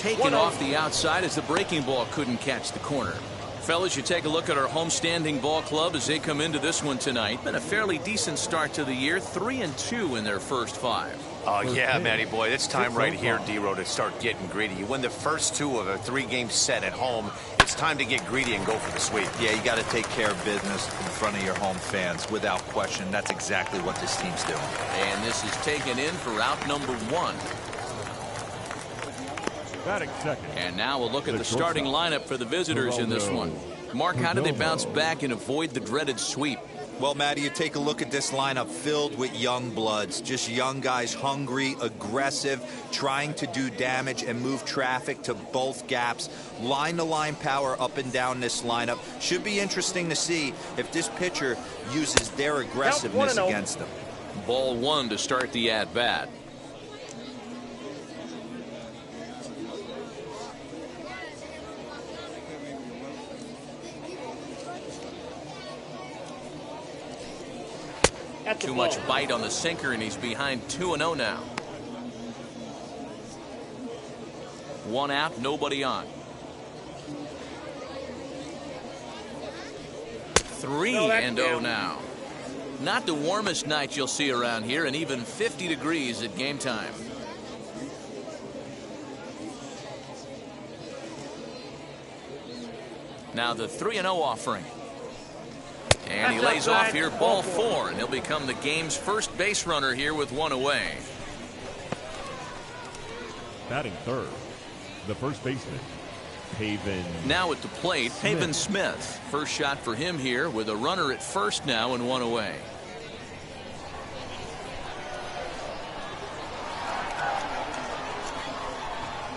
taken off the outside as the breaking ball couldn't catch the corner. Fellas, you take a look at our homestanding ball club as they come into this one tonight. Been a fairly decent start to the year, 3-2 in their first 5. Oh, yeah, Matty boy, it's time right here, D-Row, to start getting greedy. You win the first 2 of a 3-game set at home. It's time to get greedy and go for the sweep. Yeah, you got to take care of business in front of your home fans. Without question, that's exactly what this team's doing. And this is taken in for out number 1. And now we'll look at the starting lineup for the visitors in this one. Mark, how do they bounce back and avoid the dreaded sweep? Well, Matty, you take a look at this lineup filled with young bloods, just young guys, hungry, aggressive, trying to do damage and move traffic to both gaps. Line-to-line power up and down this lineup. Should be interesting to see if this pitcher uses their aggressiveness against them. Ball 1 to start the at-bat. Too much bite on the sinker, and he's behind 2-0 now. 1 out, nobody on. 3-0 now. Not the warmest night you'll see around here, and even 50 degrees at game time. Now the 3-0 offering. And he lays off here, ball 4, and he'll become the game's first base runner here with 1 away. Batting third, the first baseman, Pavin. Now at the plate, Pavin Smith. First shot for him here with a runner at first now and 1 away.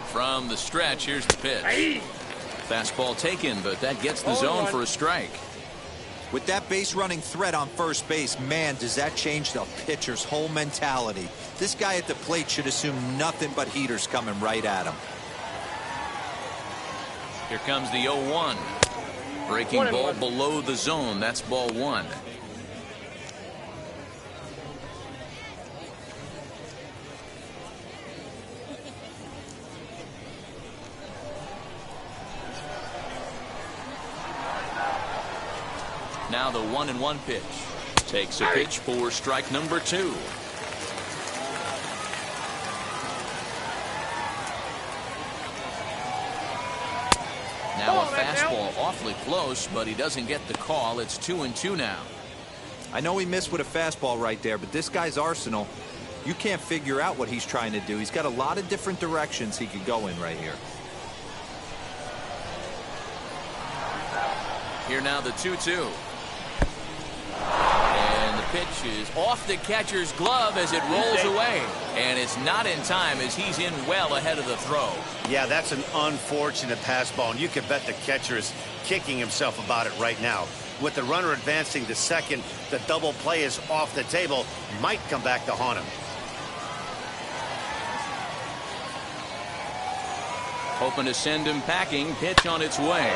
From the stretch, here's the pitch. Fastball taken, but that gets the zone for a strike. With that base running threat on first base, man, does that change the pitcher's whole mentality. This guy at the plate should assume nothing but heaters coming right at him. Here comes the 0-1. Breaking ball below the zone. That's ball 1. Now the 1-1 pitch. Takes a pitch for strike number 2. Now a fastball awfully close, but he doesn't get the call. It's 2-2 now. I know he missed with a fastball right there, but this guy's arsenal, you can't figure out what he's trying to do. He's got a lot of different directions he could go in right here. Here now the 2-2. And the pitch is off the catcher's glove as it rolls away. And it's not in time as he's in well ahead of the throw. Yeah, that's an unfortunate pass ball, and you can bet the catcher is kicking himself about it right now. With the runner advancing to second, the double play is off the table. Might come back to haunt him. Hoping to send him packing. Pitch on its way.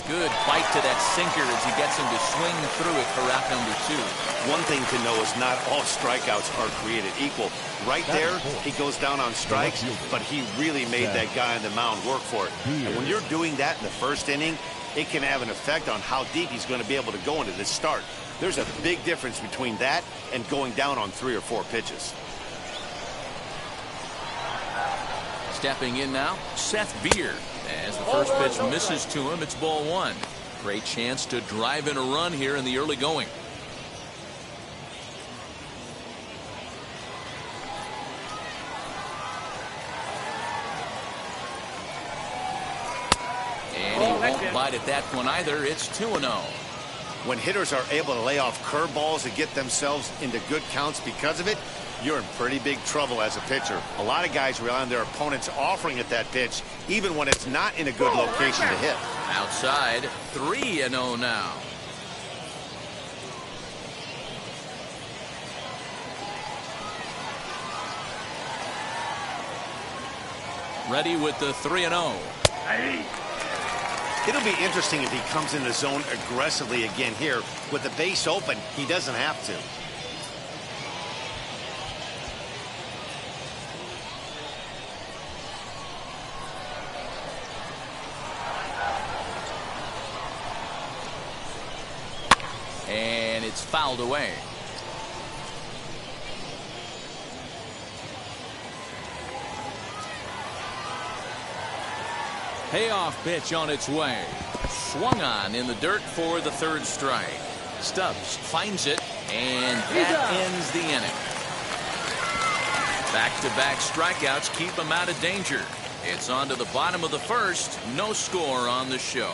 Good bite to that sinker as he gets him to swing through it for out number 2. One thing to know is not all strikeouts are created equal. Right there, he goes down on strikes, but he really made that guy on the mound work for it. And when you're doing that in the first inning, it can have an effect on how deep he's going to be able to go into this start. There's a big difference between that and going down on 3 or 4 pitches. Stepping in now, Seth Beer. As the first pitch misses to him, it's ball 1. Great chance to drive in a run here in the early going. And he won't bite at that one either. It's 2-0. When hitters are able to lay off curveballs and get themselves into good counts because of it, you're in pretty big trouble as a pitcher. A lot of guys rely on their opponents offering at that pitch, even when it's not in a good location to hit. Outside, 3-0 now. Ready with the 3-0. It'll be interesting if he comes in the zone aggressively again here. With the base open, he doesn't have to. And it's fouled away. Payoff pitch on its way. Swung on in the dirt for the third strike. Stubbs finds it, and that ends the inning. Back-to-back strikeouts keep him out of danger. It's on to the bottom of the first. No score on the show.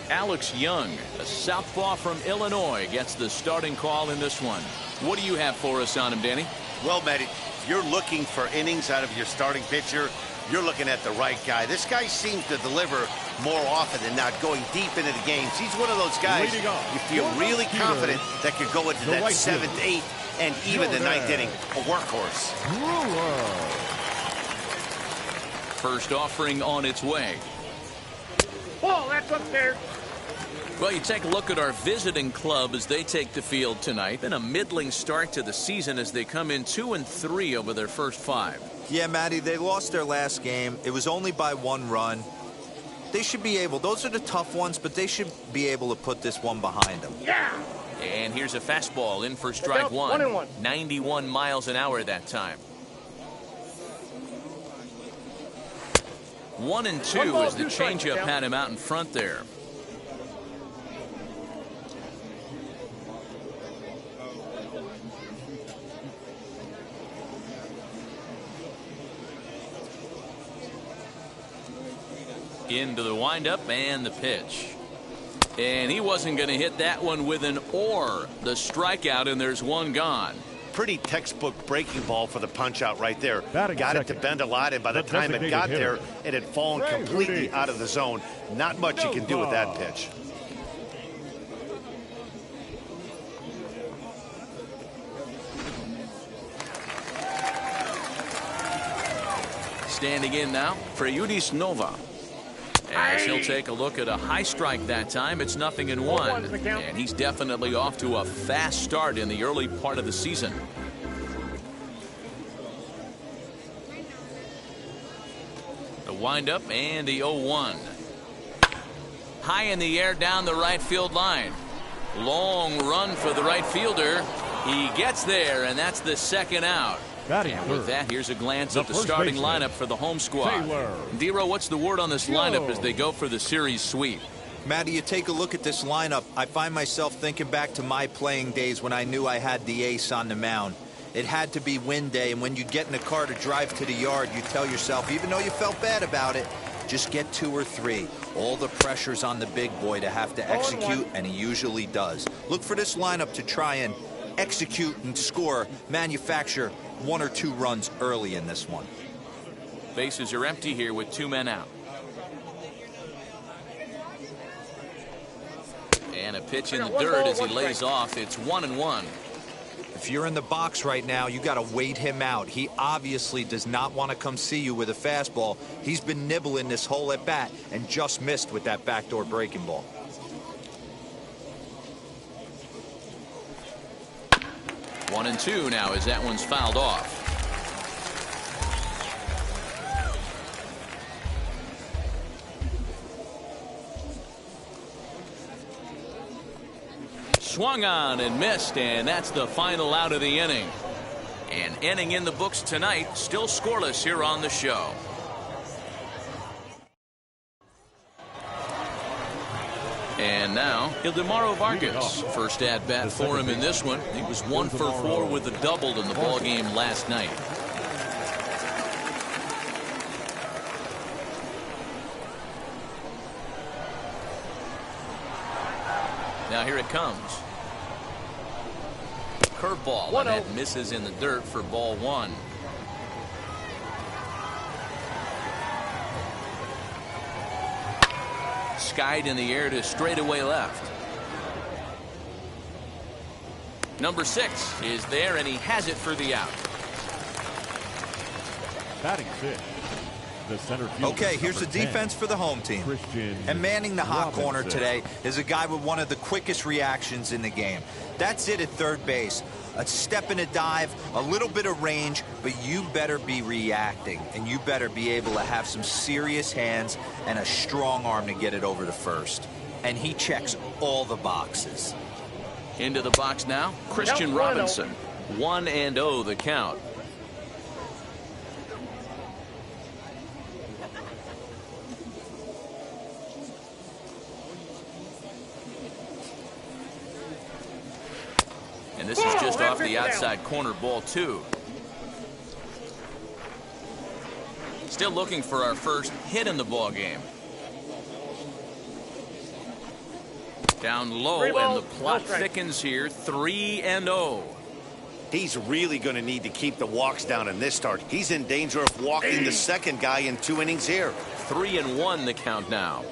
Alex Young, a southpaw from Illinois, gets the starting call in this one. What do you have for us on him, Danny? Well, Matt, if you're looking for innings out of your starting pitcher, you're looking at the right guy. This guy seems to deliver more often than not, going deep into the games. He's one of those guys you feel really confident that could go into that seventh, eighth, and even the ninth inning. A workhorse. Brewer. First offering on its way. Ball, that's up there. Well, you take a look at our visiting club as they take the field tonight. Been a middling start to the season as they come in 2-3 over their first 5. Yeah, Matty, they lost their last game. It was only by 1 run. They should be able, those are the tough ones, but they should be able to put this one behind them. Yeah. And here's a fastball in for strike one. 1-1. 91 miles an hour that time. 1-2 as the changeup had him out in front there. Into the windup and the pitch. And he wasn't going to hit that one with an or. The strikeout, and there's one gone. Pretty textbook breaking ball for the punch out right there. Batting got it second. to bend a lot, and by the time it got there, it had fallen completely out of the zone. Not much you can do with that pitch. Standing in now for Yudis Nova. As he'll take a look at a high strike that time. It's 0-1. And he's definitely off to a fast start in the early part of the season. The windup and the 0-1. High in the air down the right field line. Long run for the right fielder. He gets there, and that's the second out. And with that, here's a glance at the starting lineup for the home squad. Dero, what's the word on this lineup as they go for the series sweep? Matty, you take a look at this lineup. I find myself thinking back to my playing days when I knew I had the ace on the mound. It had to be win day, and when you get in a car to drive to the yard, you tell yourself, even though you felt bad about it, just get 2 or 3. All the pressure's on the big boy to have to execute, and he usually does. Look for this lineup to try and execute and score, manufacture 1 or 2 runs early in this one. Bases are empty here with 2 men out. And a pitch in the dirt as he lays off. It's 1-1. If you're in the box right now, you got to wait him out. He obviously does not want to come see you with a fastball. He's been nibbling this whole at bat and just missed with that backdoor breaking ball. One and 2 now as that one's fouled off. Swung on and missed, and that's the final out of the inning. An inning in the books tonight, still scoreless here on the show. And now, Ildemaro Vargas. First at bat for him in this one. He was 1 for 4 with a double in the ball game last night. Now here it comes. Curveball, and that misses in the dirt for ball 1. Skied in the air to straightaway left. Number 6 is there, and he has it for the out. Batting 6. The center fielder, Okay, here's the number 10, defense for the home team. And manning the hot corner today is a guy with one of the quickest reactions in the game. That's it at third base. A step and a dive, a little bit of range, but you better be reacting, and you better be able to have some serious hands and a strong arm to get it over to first. And he checks all the boxes. Into the box now, Christian Robinson. 1-0 the count. And this is just off the outside corner, ball 2. Still looking for our first hit in the ball game. Down low, and the plot thickens here. 3-0. He's really going to need to keep the walks down in this start. He's in danger of walking the second guy in 2 innings here. 3-1 the count now.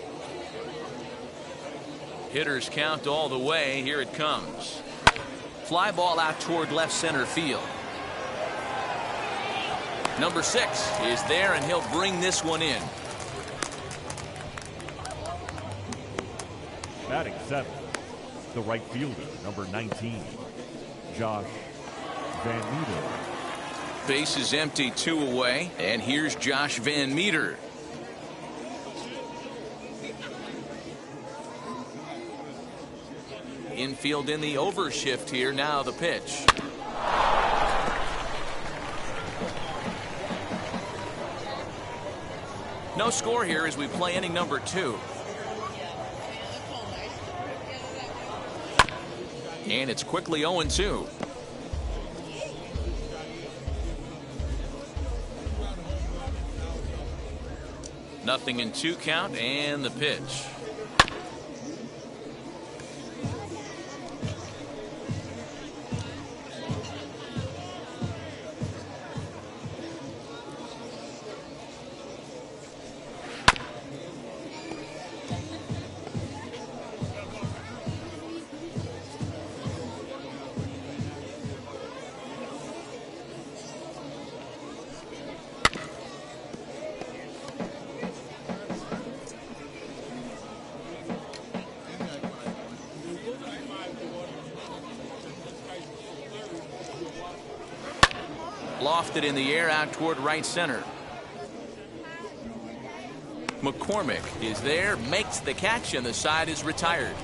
Hitters count all the way. Here it comes. Fly ball out toward left center field. Number 6 is there, and he'll bring this one in. Batting 7. The right fielder, number 19, Josh Van Meter. Base is empty, 2 away, and here's Josh Van Meter. Infield in the overshift here. Now the pitch. No score here as we play inning number 2. And it's quickly 0-2. Nothing in 2 count, and the pitch. Lofted in the air out toward right center. McCormick is there, makes the catch, and the side is retired.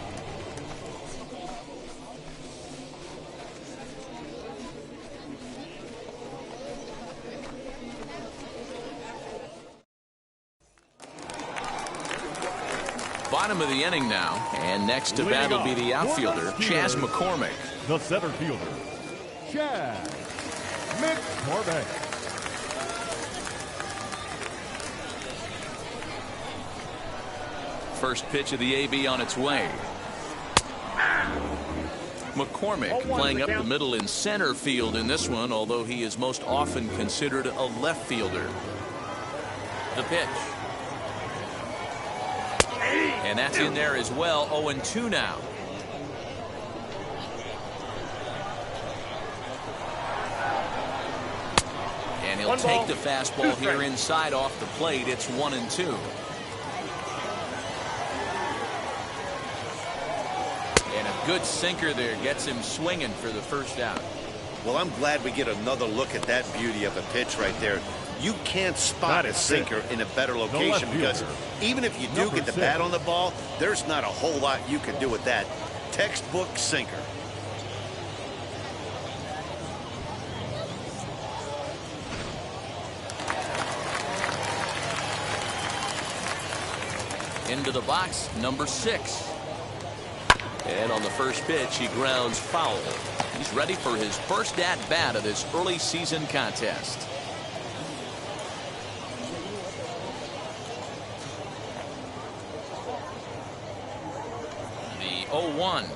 Bottom of the inning now, and next to bat will be the outfielder, Chas McCormick. The center fielder, Chas McCormick. First pitch of the AB on its way. McCormick playing up the middle in center field in this one, although he is most often considered a left fielder. The pitch. And that's in there as well. 0-2 now. And he'll take the fastball here inside off the plate. It's 1-2. And a good sinker there gets him swinging for the first out. Well, I'm glad we get another look at that beauty of a pitch right there. You can't spot a sinker in a better location because even if you do get the bat on the ball, there's not a whole lot you can do with that. Textbook sinker. Into the box, number 6. And on the first pitch, he grounds foul. He's ready for his first at-bat of this early season contest. The 0-1.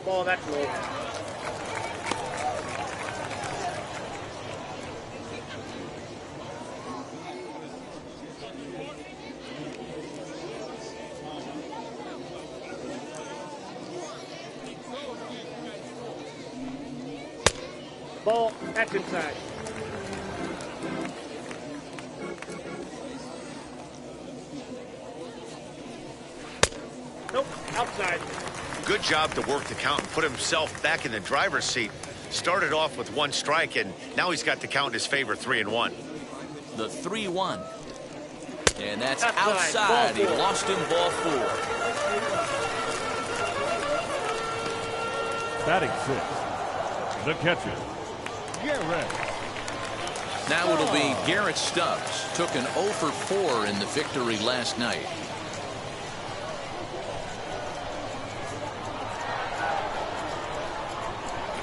Ball, that's low. Ball, that's inside. Nope, outside. Good job to work the count and put himself back in the driver's seat. Started off with 1 strike, and now he's got the count in his favor, 3-1. The 3-1. And that's outside. He lost him, ball 4. Batting 6, the catcher, Garrett. Now it'll be Garrett Stubbs. Took an 0 for 4 in the victory last night.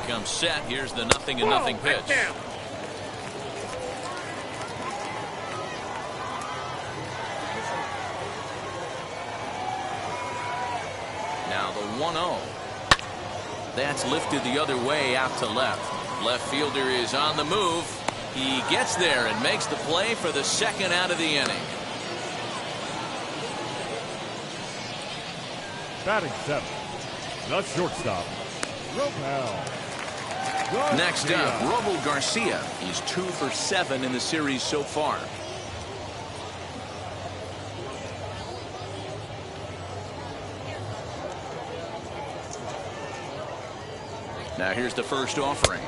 Comes set. Here's the 0-0 pitch. Now the 1-0. That's lifted the other way out to left. Left fielder is on the move. He gets there and makes the play for the 2nd out of the inning. Batting 7, the shortstop, Robel. Next up, Robel Garcia. He's 2 for 7 in the series so far. Now here's the first offering.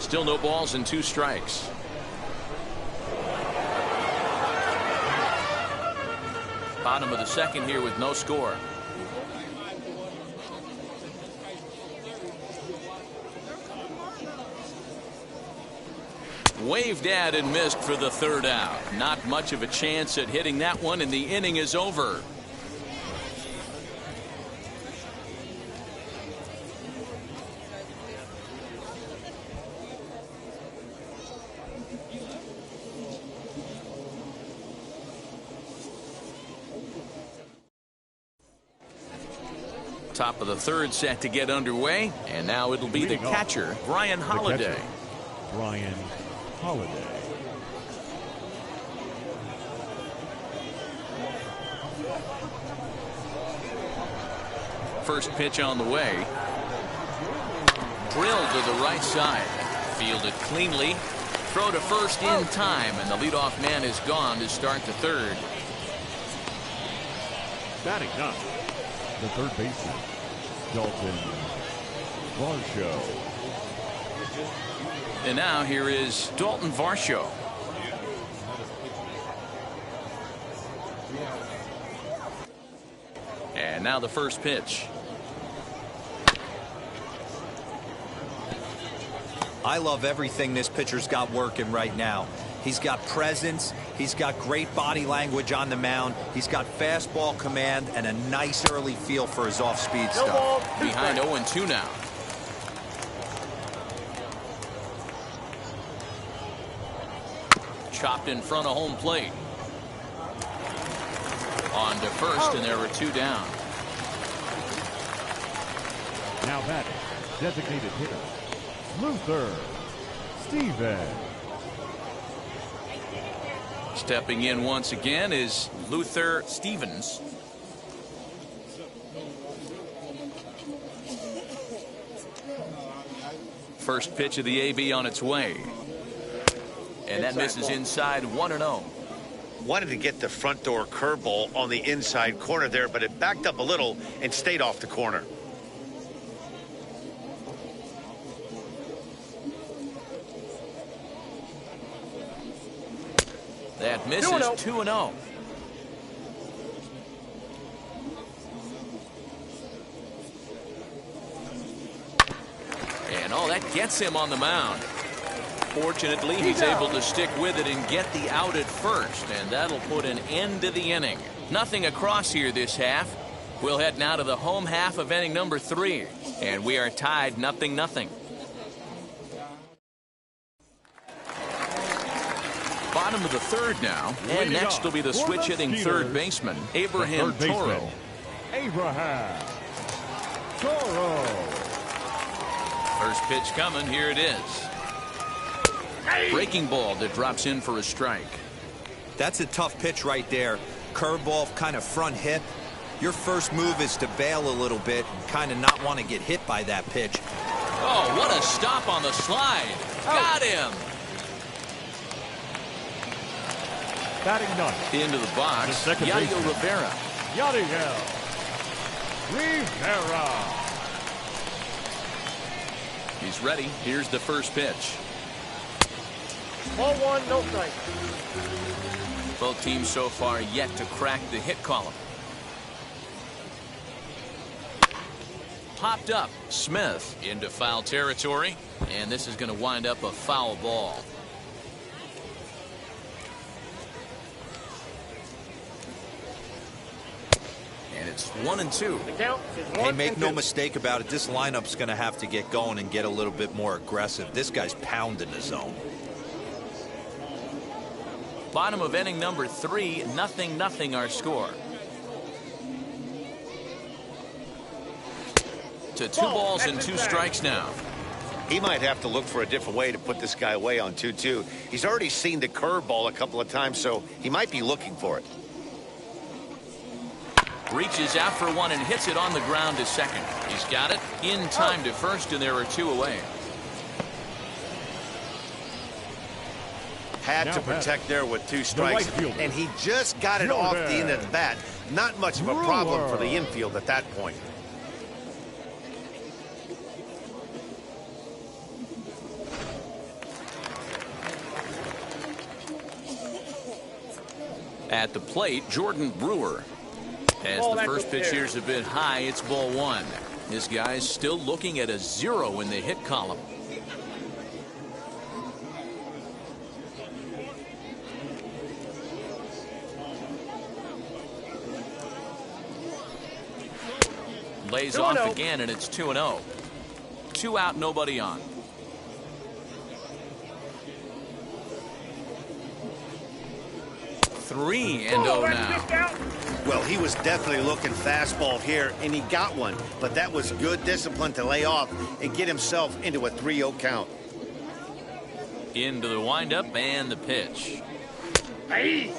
Still no balls and 2 strikes. Bottom of the 2nd here with no score. Waved at and missed for the 3rd out. Not much of a chance at hitting that one, and the inning is over. Top of the 3rd set to get underway, and now it'll be the catcher, Brian Holiday. Brian Holiday. First pitch on the way. Drilled to the right side. Fielded cleanly. Throw to first in time, and the leadoff man is gone to start the 3rd. Batting 9, the 3rd baseman, Dalton Varsho. And now here is Dalton Varsho. And now the first pitch. I love everything this pitcher's got working right now. He's got presence. He's got great body language on the mound. He's got fastball command and a nice early feel for his off-speed stuff. Behind 0-2 now. Chopped in front of home plate. On to first, and there are 2 down. Now batting, designated hitter, Luther Stevens. Stepping in once again is Luther Stevens. First pitch of the AB on its way. And that misses inside 1-0. Wanted to get the front door curveball on the inside corner there, but it backed up a little and stayed off the corner. That misses 2-0. And that gets him on the mound. Fortunately, he's able to stick with it and get the out at first, and that'll put an end to the inning. Nothing across here this half. We'll head now to the home half of inning number 3. And we are tied 0-0. Bottom of the 3rd now. And next will be the switch hitting third baseman, Abraham Toro. Abraham Toro. First pitch coming. Here it is. Breaking ball that drops in for a strike. That's a tough pitch right there. Curveball, kind of front hip. Your first move is to bail a little bit and kind of not want to get hit by that pitch. Oh, what a stop on the slide. Got him. Batting ninth. Into the box, Yadiel Rivera. Yadiel Rivera. He's ready. Here's the first pitch. Ball 1, no strike. Both teams so far yet to crack the hit column. Popped up. Smith into foul territory. And this is going to wind up a foul ball. And it's 1-2. The count is 1-2. Hey, make no mistake about it. This lineup's going to have to get going and get a little bit more aggressive. This guy's pounding the zone. Bottom of inning number 3, 0-0 our score. To 2 balls and 2 strikes now. He might have to look for a different way to put this guy away on 2-2. He's already seen the curveball a couple of times, so he might be looking for it. Reaches out for one and hits it on the ground to second. He's got it in time to first, and there are 2 away. Had to protect there with 2 strikes, and he just got it off the end of the bat. Not much of a problem for the infield at that point. At the plate, Jordan Brewer. As the first pitch here's a bit high, it's ball 1. This guy's still looking at a 0 in the hit column. Lays off again, and it's 2-0. 2 out, nobody on. Three and 0 now. Well, he was definitely looking fastball here, and he got one. But that was good discipline to lay off and get himself into a 3-0 count. Into the windup and the pitch. Hey.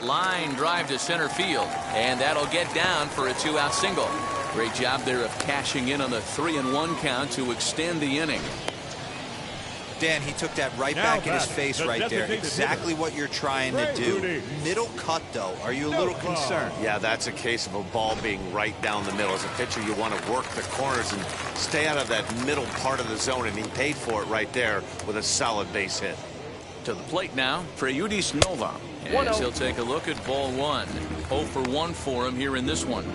Line drive to center field, and that'll get down for a 2-out single. Great job there of cashing in on the 3-1 count to extend the inning. Dan, he took that right back in his face right there. Exactly what you're trying to do. Middle cut, though. Are you a little concerned? Yeah, that's a case of a ball being right down the middle. As a pitcher, you want to work the corners and stay out of that middle part of the zone, and he paid for it right there with a solid base hit. To the plate now, Preyudis Nova. As he'll take a look at ball 1. 0 for 1 for him here in this one.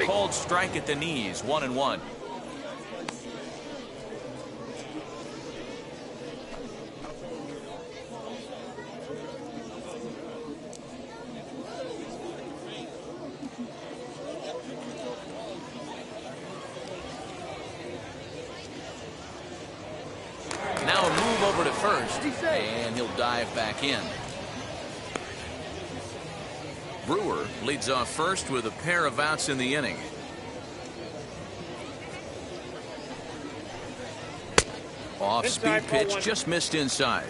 Called strike at the knees, 1-1. Now a move over to first, and he'll dive back in. Brewer leads off first with a pair of outs in the inning. Off-speed pitch just missed inside.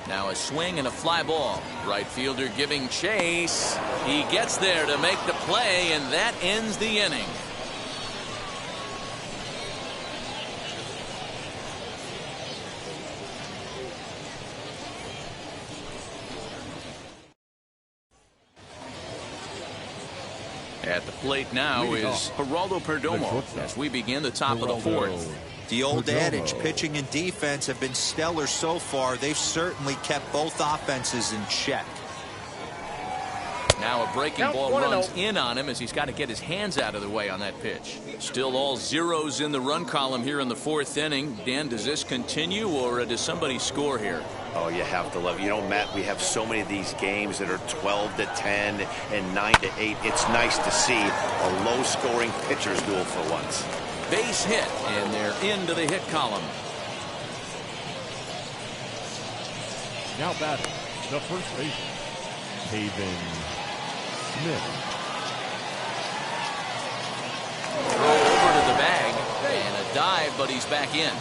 Now a swing and a fly ball. Right fielder giving chase. He gets there to make the play, and that ends the inning. At the plate now is Geraldo Perdomo as we begin the top of the fourth. The old adage, pitching and defense have been stellar so far. They've certainly kept both offenses in check. Now a breaking ball runs in on him as he's got to get his hands out of the way on that pitch. Still all zeros in the run column here in the fourth inning. Dan, does this continue, or does somebody score here? Oh, you have to love it. You know, Matt, we have so many of these games that are 12-10 and 9-8. It's nice to see a low-scoring pitcher's duel for once. Base hit, and they're into the hit column. Now batting, the first baseman, Haven Smith. Throw over to the bag, and a dive, but he's back in.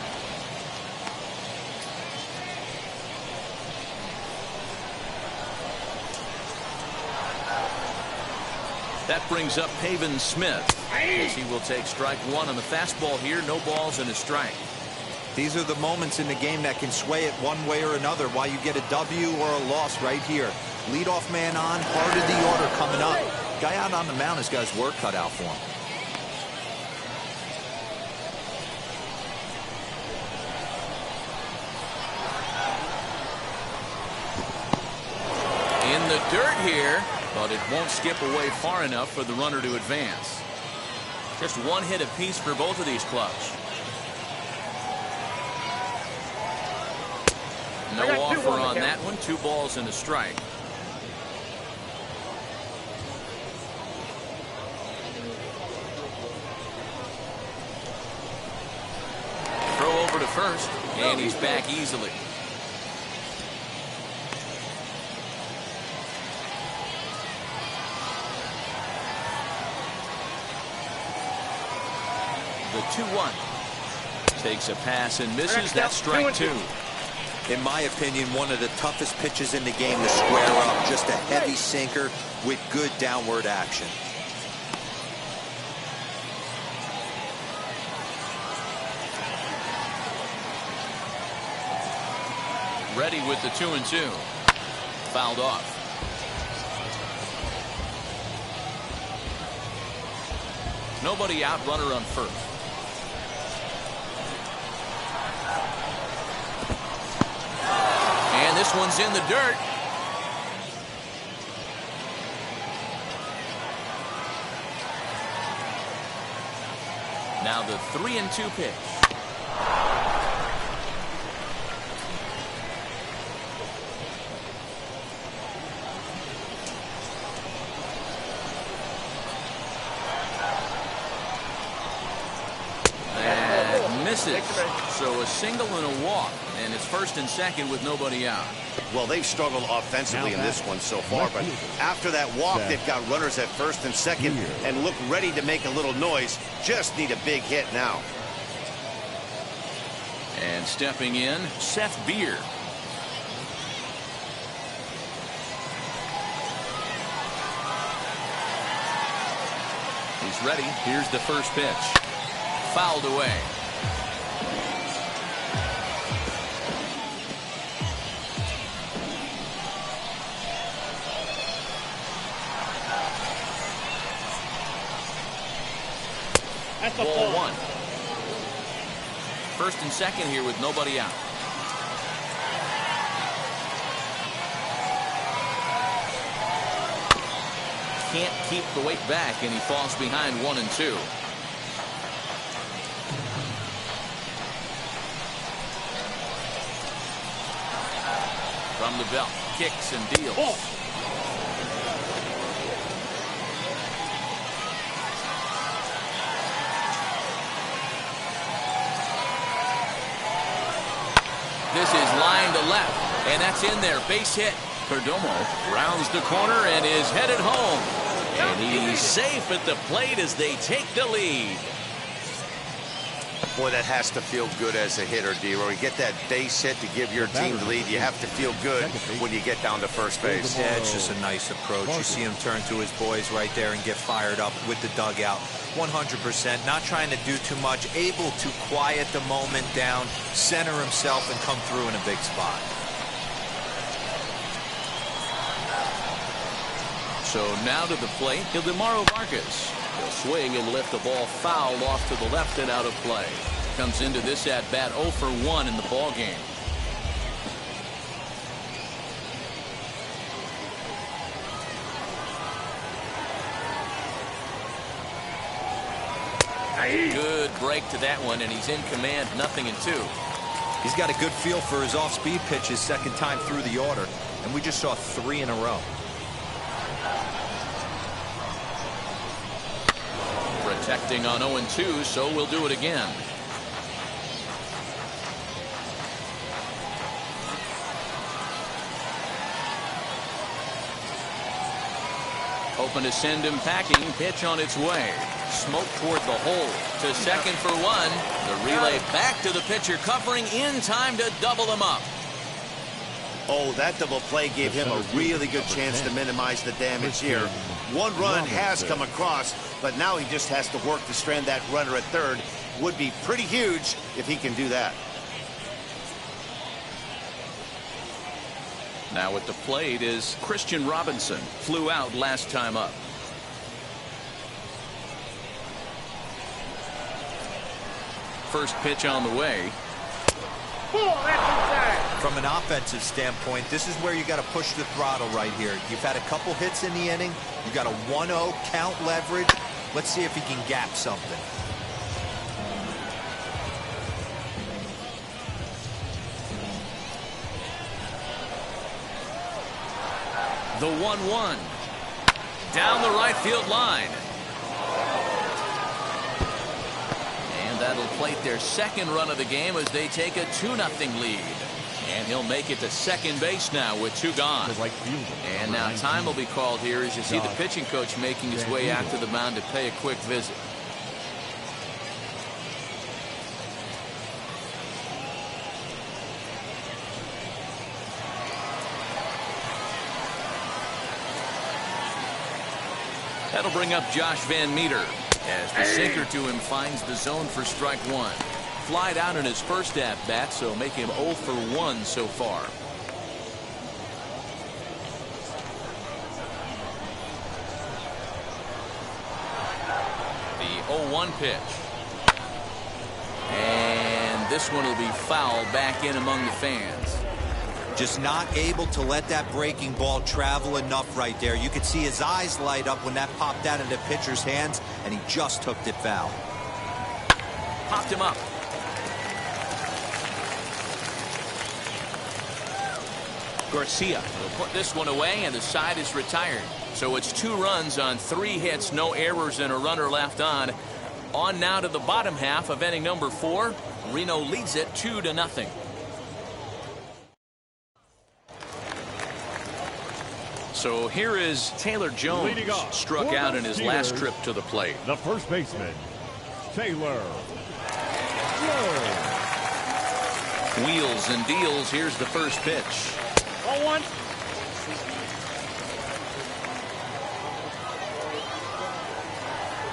That brings up Pavin Smith as he will take strike one on the fastball here. No balls and a strike. These are the moments in the game that can sway it one way or another, why you get a W or a loss right here. Leadoff man on, heart of the order coming up. Guy out on the mound has got his work cut out for him. In the dirt here, but it won't skip away far enough for the runner to advance. Just one hit apiece for both of these clubs. No offer on that one. 2 balls and a strike. Throw over to first, and he's back easily. The 2-1 takes a pass and misses. That's strike 2. In my opinion, one of the toughest pitches in the game to square up. Just a heavy sinker with good downward action. Ready with the 2-2. Fouled off. Nobody out, runner on first. And this one's in the dirt. Now the 3-2 pitch. So a single and a walk, and it's first and second with nobody out. Well, they've struggled offensively in this one so far, but after that walk, they've got runners at first and second and look ready to make a little noise. Just need a big hit now. And stepping in, Seth Beer. He's ready. Here's the first pitch. Fouled away. Ball 1. First and second here with nobody out. Can't keep the weight back, and he falls behind 1 and 2. From the belt, kicks and deals. This is line to left, and that's in there. Base hit. Perdomo rounds the corner and is headed home. And he's safe at the plate as they take the lead. Boy, that has to feel good as a hitter, D-Roy. You get that base hit to give your team the lead. You have to feel good when you get down to first base. Yeah, it's just a nice approach. You see him turn to his boys right there and get fired up with the dugout. 100%, not trying to do too much, able to quiet the moment down, center himself, and come through in a big spot. So now to the plate, Ildemaro Vargas. He'll swing and lift the ball foul off to the left and out of play. Comes into this at bat 0 for 1 in the ball game. Good break to that one, and he's in command, 0-2. He's got a good feel for his off-speed pitches second time through the order, and we just saw 3 in a row. Protecting on 0-2, so we'll do it again. Hoping to send him packing. Pitch on its way. Smoke toward the hole. To second for 1. The relay back to the pitcher, covering in time to double him up. Oh, that double play gave him a really good chance to minimize the damage here. 1 run has come across, but now he just has to work to strand that runner at third. Would be pretty huge if he can do that. Now at the plate is Christian Robinson. Flew out last time up. First pitch on the way. From an offensive standpoint, this is where you got to push the throttle right here. You've had a couple hits in the inning. You got a 1-0 count leverage. Let's see if he can gap something. The 1-1. Down the right field line. And that'll plate their second run of the game as they take a 2-0 lead. And he'll make it to second base now with 2 gone. And now time will be called here as you see the pitching coach making his way out to the mound to pay a quick visit. That'll bring up Josh Van Meter as the sinker to him finds the zone for strike 1. Flied out in his first at bat, so make him 0 for 1 so far. The 0-1 pitch. And this one will be fouled back in among the fans. Just not able to let that breaking ball travel enough right there. You could see his eyes light up when that popped out into the pitcher's hands, and he just hooked it foul. Popped him up. Garcia will put this one away, and the side is retired. So it's 2 runs on 3 hits, no errors, and a runner left on. On now to the bottom half of inning number 4. Reno leads it 2-0. So here is Taylor Jones, struck out in his last trip to the plate. The first baseman, Taylor Jones. Wheels and deals. Here's the first pitch. 1-1.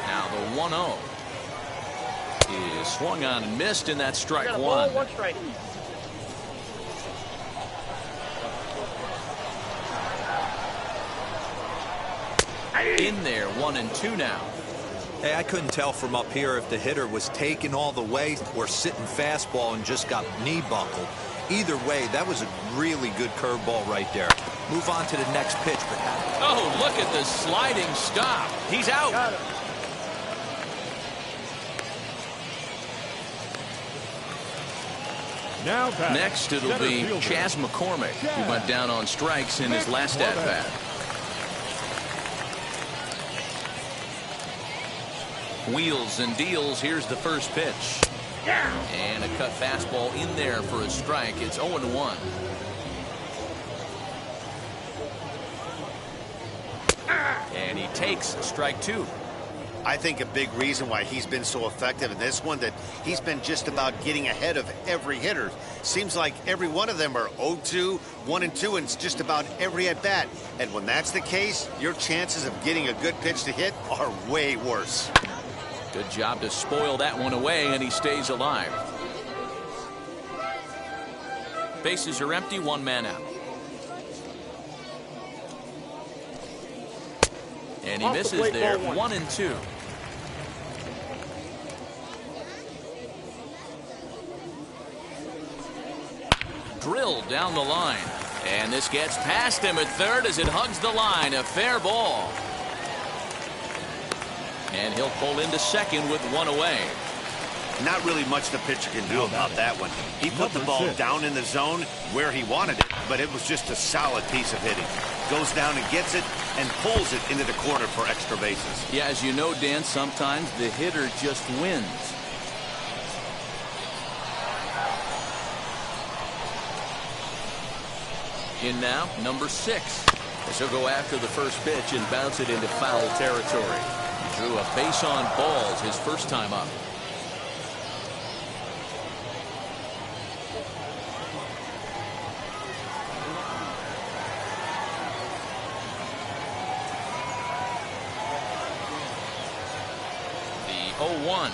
Now the 1-0 is swung on and missed, and that's strike 1. Ball, 1 strike. In there, 1-2 now. Hey, I couldn't tell from up here if the hitter was taking all the way or sitting fastball and just got knee buckled. Either way, that was a really good curveball right there. Move on to the next pitch. Oh, look at the sliding stop. He's out. Got it. Now Next, it'll be Chas McCormick, who went down on strikes in his last at-bat. Wheels and deals. Here's the first pitch. And a cut fastball in there for a strike. It's 0-1. And he takes strike 2. I think a big reason why he's been so effective in this one, that he's been just about getting ahead of every hitter. Seems like every one of them are 0-2, 1-2, and it's just about every at-bat. And when that's the case, your chances of getting a good pitch to hit are way worse. Good job to spoil that one away, and he stays alive. Bases are empty, one man out. And he misses there, 1-2. Drilled down the line. And this gets past him at third as it hugs the line. A fair ball. And he'll pull into second with one away. Not really much the pitcher can do about that one. He put the ball down in the zone where he wanted it, but it was just a solid piece of hitting. Goes down and gets it and pulls it into the corner for extra bases. Yeah, as you know, Dan, sometimes the hitter just wins. In now, number 6. As he'll go after the first pitch and bounce it into foul territory. He drew a base on balls his first time up. The 0-1.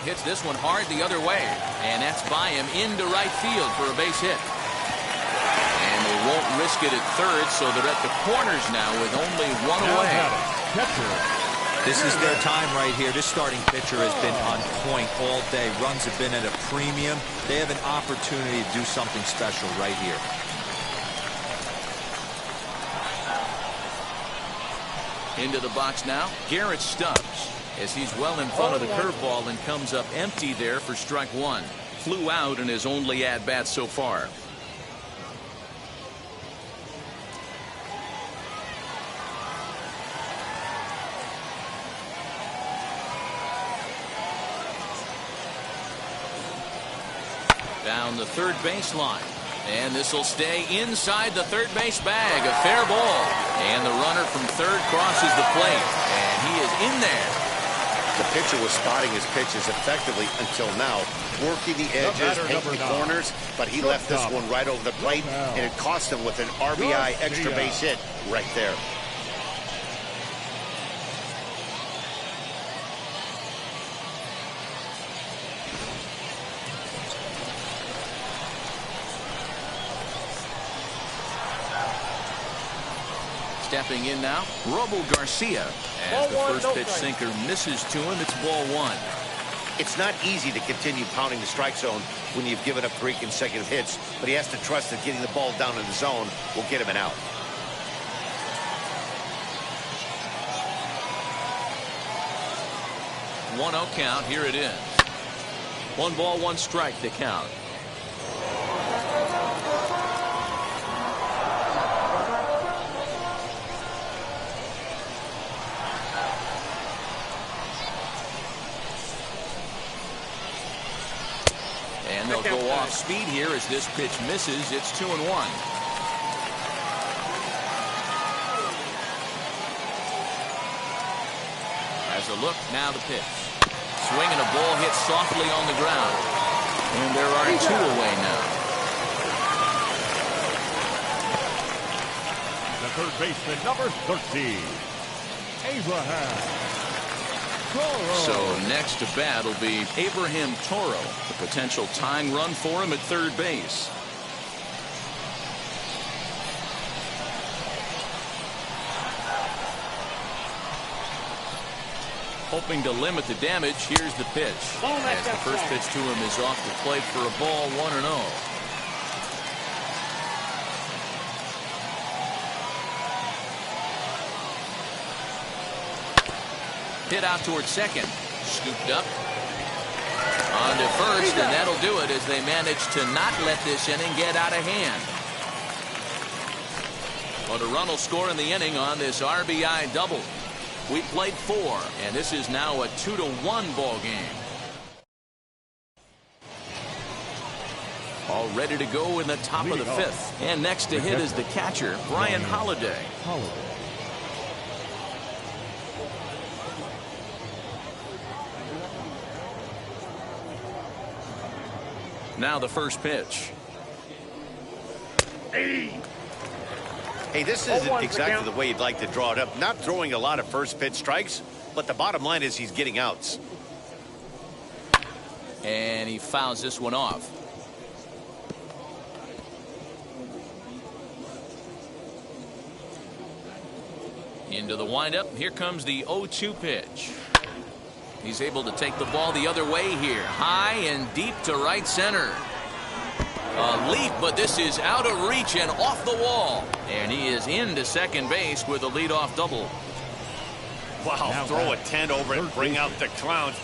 Hits this one hard the other way. And that's by him into right field for a base hit. And they won't risk it at third, so they're at the corners now with only one away. This is their time right here. This starting pitcher has been on point all day. Runs have been at a premium. They have an opportunity to do something special right here. Into the box now, Garrett Stubbs, as he's well in front of the curveball and comes up empty there for strike one. Flew out in his only at-bat so far. Down the third baseline. And this will stay inside the third base bag. A fair ball. And the runner from third crosses the plate. And he is in there. The pitcher was spotting his pitches effectively until now. Working the edges, painting the corners, but he left this one right over the plate, and it cost him with an RBI extra base hit right there. Stepping in now, Robo Garcia. As the first pitch sinker misses to him, it's ball one. It's not easy to continue pounding the strike zone when you've given up 3 consecutive hits, but he has to trust that getting the ball down in the zone will get him an out. One 0 count. Here it is. 1 ball, 1 strike to count. And they'll go off speed here as this pitch misses. It's 2-1. As a look, now the pitch. Swing and a ball hit softly on the ground. And there are 2 away now. The third baseman, number 13, Abraham. So next to bat will be Abraham Toro. The potential tying run for him at third base. Hoping to limit the damage, here's the pitch. As the first pitch to him is off the plate for a ball, 1-0. Hit out towards second. Scooped up. On to first, and that'll do it as they manage to not let this inning get out of hand. But a run will score in the inning on this RBI double. We played 4, and this is now a 2-1 ball game. All ready to go in the top of the 5th. And next to hit is the catcher, Brian Holliday. Now the first pitch. Hey, this isn't exactly the way you'd like to draw it up. Not throwing a lot of first pitch strikes, but the bottom line is he's getting outs. And he fouls this one off. Into the windup. Here comes the 0-2 pitch. He's able to take the ball the other way here. High and deep to right center. A leap, but this is out of reach and off the wall. And he is into second base with a leadoff double. Wow, now throw a tent over it, bring out the clowns.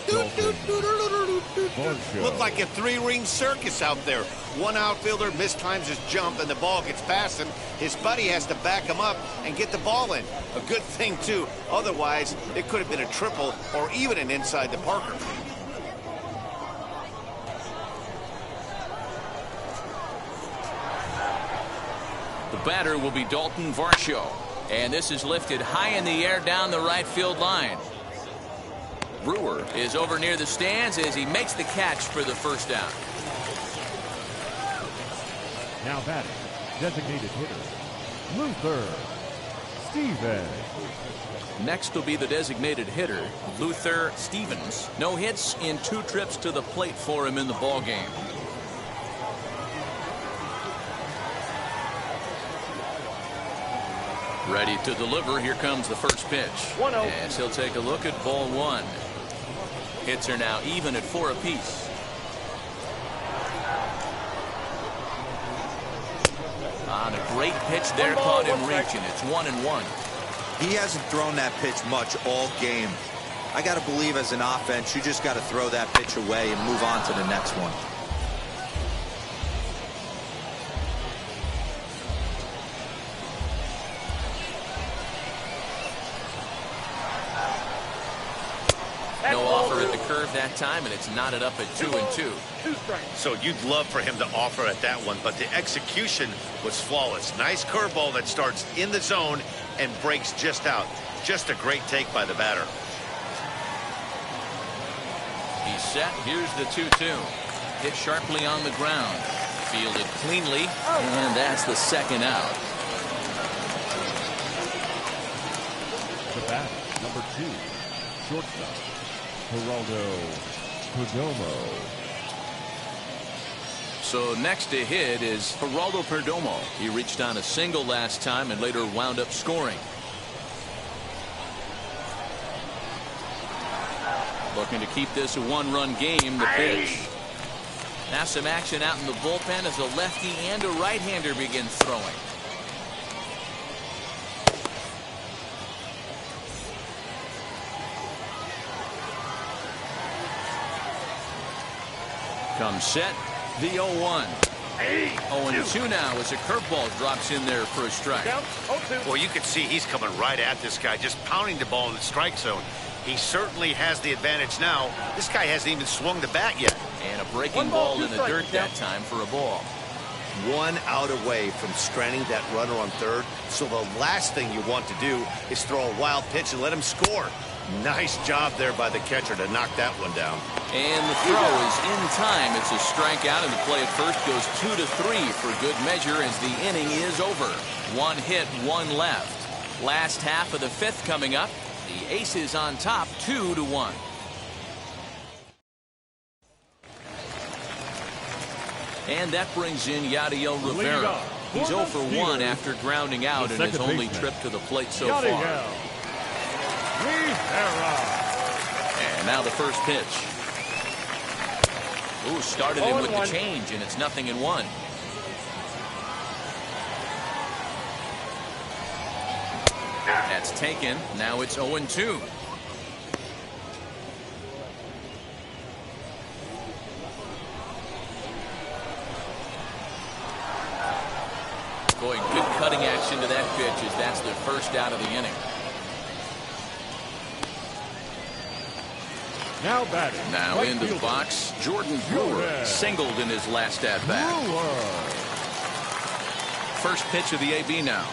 Look like a three-ring circus out there. One outfielder mistimes his jump and the ball gets past him. His buddy has to back him up and get the ball in. A good thing, too. Otherwise, it could have been a triple or even an inside the Parker. The batter will be Dalton Varsho. And this is lifted high in the air down the right field line. Brewer is over near the stands as he makes the catch for the first down. Now batting, designated hitter, Luther Stevens. Next will be the designated hitter, Luther Stevens. No hits in 2 trips to the plate for him in the ball game. Ready to deliver. Here comes the first pitch. 1-0. As he'll take a look at ball 1. Hits are now even at 4 apiece. On a great pitch there, caught him reaching. It's 1-1. He hasn't thrown that pitch much all game. I got to believe as an offense, you just got to throw that pitch away and move on to the next one. No offer at the curve that time, and it's knotted up at 2-2. 2 strikes. So you'd love for him to offer at that one, but the execution was flawless. Nice curveball that starts in the zone and breaks just out. Just a great take by the batter. He's set. Here's the 2-2. Hit sharply on the ground. Fielded cleanly, and that's the second out. The bat, number 2, shortstop, Geraldo Perdomo. So next to hit is Geraldo Perdomo. He reached on a single last time and later wound up scoring. Looking to keep this a 1-run game. The pitch. Now some action out in the bullpen as a lefty and a right-hander begin throwing. Comes set. The 0-1. 0-2 now as a curveball drops in there for a strike. Down 0-2. Well, you can see he's coming right at this guy, just pounding the ball in the strike zone. He certainly has the advantage now. This guy hasn't even swung the bat yet. And a breaking ball in the dirt that time for a ball. 1 out away from stranding that runner on third. So the last thing you want to do is throw a wild pitch and let him score. Nice job there by the catcher to knock that one down. And the throw is in time. It's a strikeout, and the play at first goes 2-3 for good measure as the inning is over. 1 hit, 1 left. Last half of the 5th coming up. The Aces on top, 2-1. And that brings in Yadiel Rivera. He's 0 for 1 after grounding out in his only trip to the plate so far. And now the first pitch. Ooh, started him with the change, and it's 0-1. That's taken. Now it's 0-2. Boy, good cutting action to that pitch as that's the first out of the inning. Now batting. Now right into the fielder, box, Jordan Brewer singled in his last at bat. First pitch of the AB now.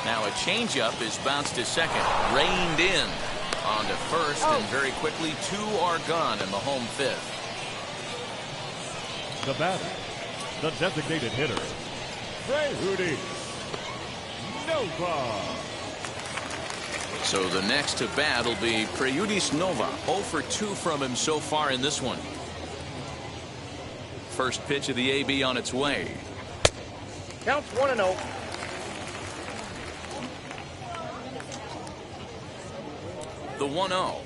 Now a changeup is bounced to second, reined in. On to first, and very quickly 2 are gone in the home 5th. The batter, the designated hitter, Brewer. Nova. So the next to bat will be Preyudis Nova. 0 for 2 from him so far in this one. First pitch of the AB on its way. Counts 1-0. The 1-0.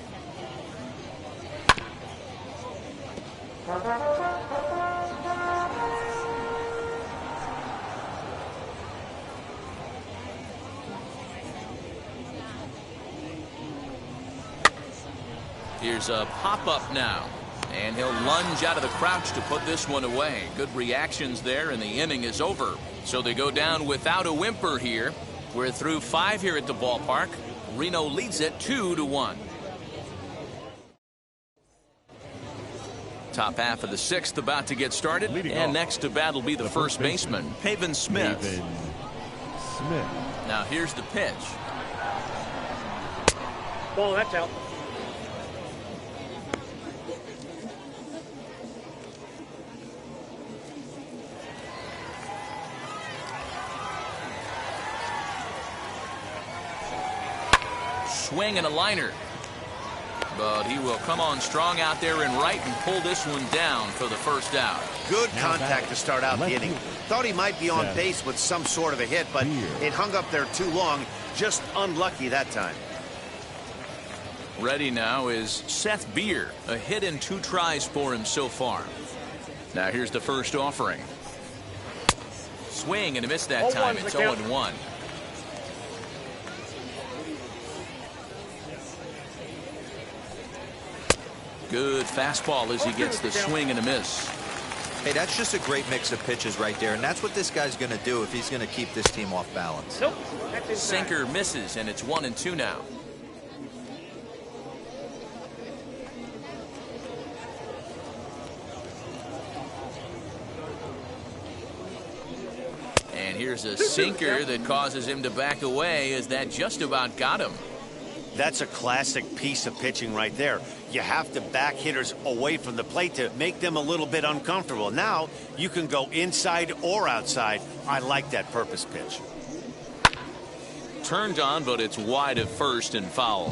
Here's a pop-up now. And he'll lunge out of the crouch to put this one away. Good reactions there, and the inning is over. So they go down without a whimper here. We're through 5 here at the ballpark. Reno leads it 2-1. Top half of the 6th about to get started. And next to bat will be the first baseman, Pavin Smith. Now here's the pitch. Ball, that's out. Swing and a liner. But he will come on strong out there in right and pull this one down for the first out. Good contact to start out the inning. Thought he might be on base with some sort of a hit, but it hung up there too long. Just unlucky that time. Ready now is Seth Beer. A hit and 2 tries for him so far. Now here's the first offering. Swing and a miss that time. It's 0-1. Good fastball as he gets the swing and a miss. Hey, that's just a great mix of pitches right there, and that's what this guy's going to do if he's going to keep this team off balance. Nope. That's Sinker misses, and it's 1-2 now. And here's a sinker that causes him to back away, as that just about got him. That's a classic piece of pitching right there. You have to back hitters away from the plate to make them a little bit uncomfortable. Now you can go inside or outside. I like that purpose pitch. Turned on, but it's wide at first and foul.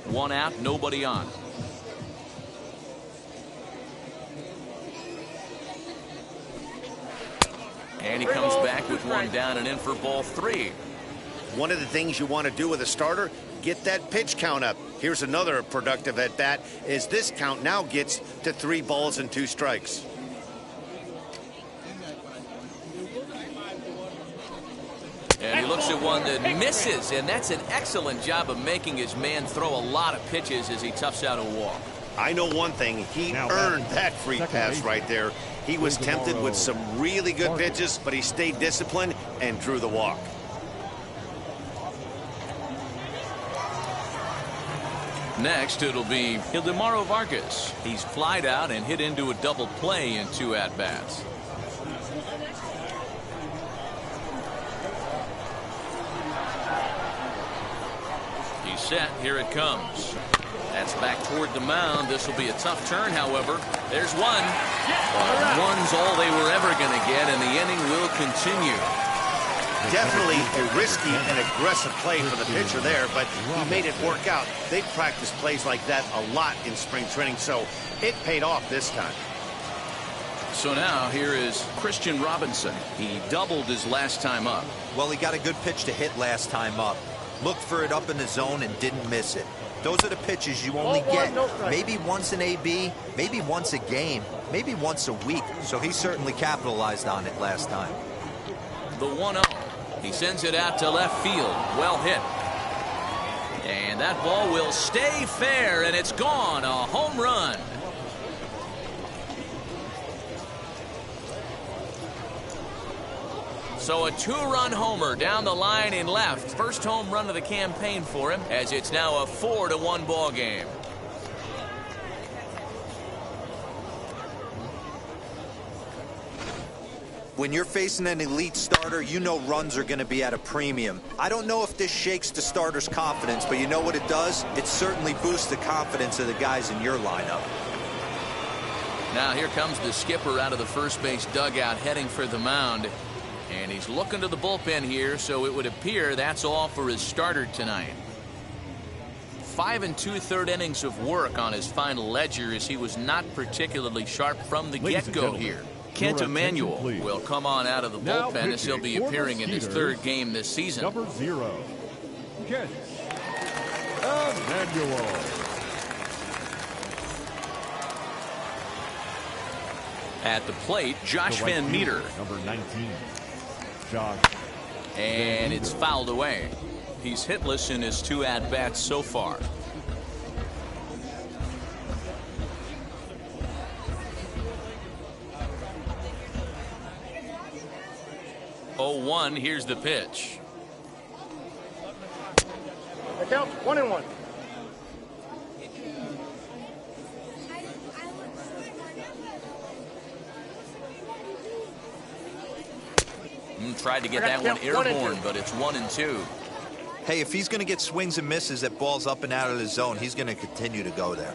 1 out, nobody on. And he comes back with 1 down and in for ball 3. One of the things you want to do with a starter, get that pitch count up. Here's another productive at bat, as this count now gets to 3 balls and 2 strikes. And he looks at one that misses, and that's an excellent job of making his man throw a lot of pitches as he toughs out a walk. I know one thing, he earned that free pass right there. He was tempted with some really good pitches, but he stayed disciplined and drew the walk. Next, it'll be Ildemaro Vargas. He's flied out and hit into a double play in 2 at-bats. He's set. Here it comes. That's back toward the mound. This will be a tough turn, however. There's one. One's all they were ever going to get, and the inning will continue. Definitely a risky and aggressive play for the pitcher there, but he made it work out. They practice plays like that a lot in spring training, so it paid off this time. So now here is Christian Robinson. He doubled his last time up. Well, he got a good pitch to hit last time up. Looked for it up in the zone and didn't miss it. Those are the pitches you only get maybe once in AB, maybe once a game, maybe once a week. So he certainly capitalized on it last time. The 1-0. He sends it out to left field. Well hit. And that ball will stay fair, and it's gone. A home run. So a 2-run homer down the line in left. First home run of the campaign for him, as it's now a 4-1 ball game. When you're facing an elite starter, you know runs are going to be at a premium. I don't know if this shakes the starter's confidence, but you know what it does? It certainly boosts the confidence of the guys in your lineup. Now here comes the skipper out of the first base dugout heading for the mound. And he's looking to the bullpen here, so it would appear that's all for his starter tonight. 5 2/3 innings of work on his final ledger as he was not particularly sharp from the get-go here. Kent Emanuel will come on out of the bullpen as he'll be appearing in his third game this season. Number 0, Kent Emanuel. At the plate, Josh Van Meter. Number 19, Josh. And it's fouled away. He's hitless in his 2 at-bats so far. Oh, 1, here's the pitch. The count's 1-1. Tried to get that one airborne, but it's 1-2. Hey, if he's going to get swings and misses at balls up and out of the zone, he's going to continue to go there.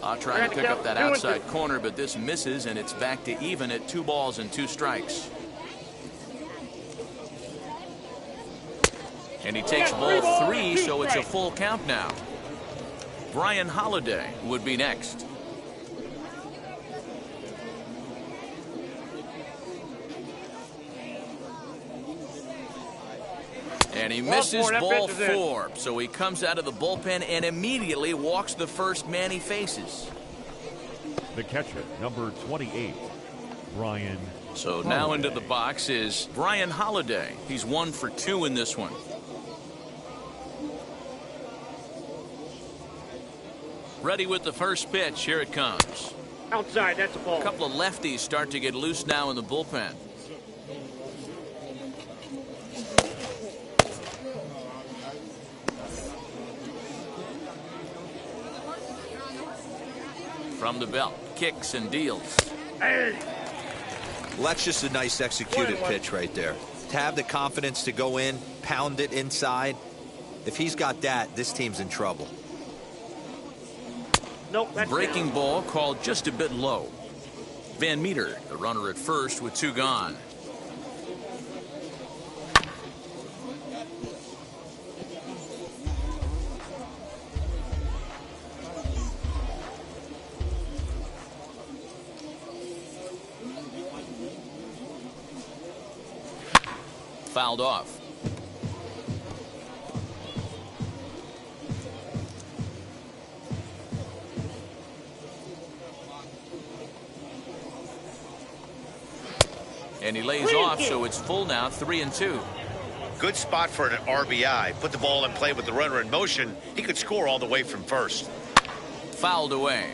I'll try to pick up that outside corner, but this misses, and it's back to even at 2 balls and 2 strikes. And he takes ball 3, so it's a full count now. Brian Holiday would be next. And he misses ball 4, so he comes out of the bullpen and immediately walks the first man he faces. The catcher, number 28, Brian. So now into the box is Brian Holiday. He's 1 for 2 in this one. Ready with the first pitch. Here it comes. Outside, that's a ball. A couple of lefties start to get loose now in the bullpen. From the belt, kicks and deals. Hey. Well, that's just a nice executed pitch right there. To have the confidence to go in, pound it inside. If he's got that, this team's in trouble. Nope, that's breaking down. Ball called just a bit low. Van Meter, the runner at first with 2 gone. Fouled off. And he lays off, so it's full now, 3-2. Good spot for an RBI. Put the ball in play with the runner in motion. He could score all the way from first. Fouled away.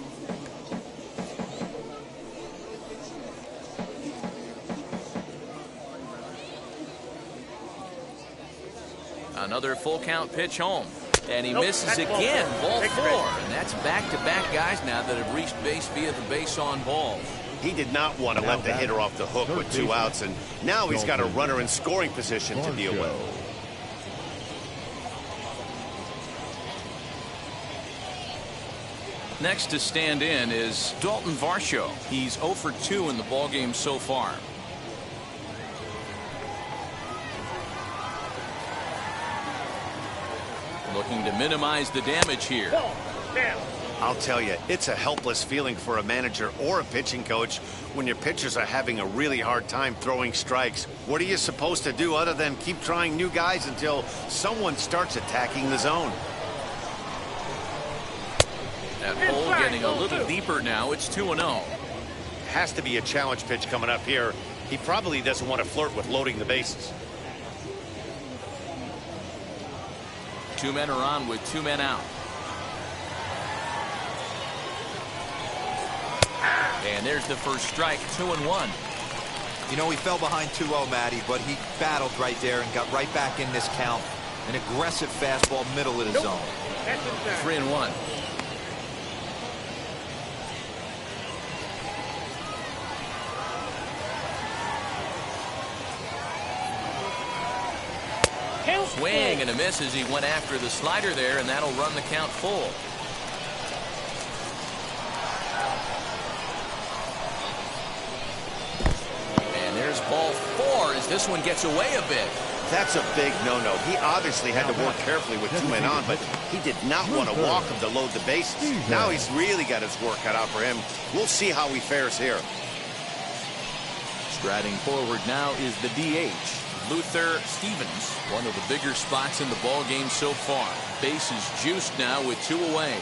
Another full count pitch home. And he misses again. Ball 4. And that's back-to-back guys now that have reached base via the base on balls. He did not want to let the hitter off the hook with 2 outs, and now he's got a runner in scoring position to deal with. Next to stand in is Dalton Varsho. He's 0 for 2 in the ballgame so far. Looking to minimize the damage here. Ball down. I'll tell you, it's a helpless feeling for a manager or a pitching coach when your pitchers are having a really hard time throwing strikes. What are you supposed to do other than keep trying new guys until someone starts attacking the zone? That hole getting a little deeper now. It's 2-0. Has to be a challenge pitch coming up here. He probably doesn't want to flirt with loading the bases. 2 men are on with 2 men out. And there's the first strike, 2-1. You know, he fell behind 2-0, Matty, but he battled right there and got right back in this count. An aggressive fastball, middle of the zone. That's inside. 3-1. Swing and a miss as he went after the slider there, and that'll run the count full. This one gets away a bit. That's a big no-no. He obviously had to work carefully with 2 men on, but he did not want to walk him to load the bases. Now he's really got his work cut out for him. We'll see how he fares here. Striding forward now is the DH, Luther Stevens. One of the bigger spots in the ball game so far. Bases juiced now with 2 away.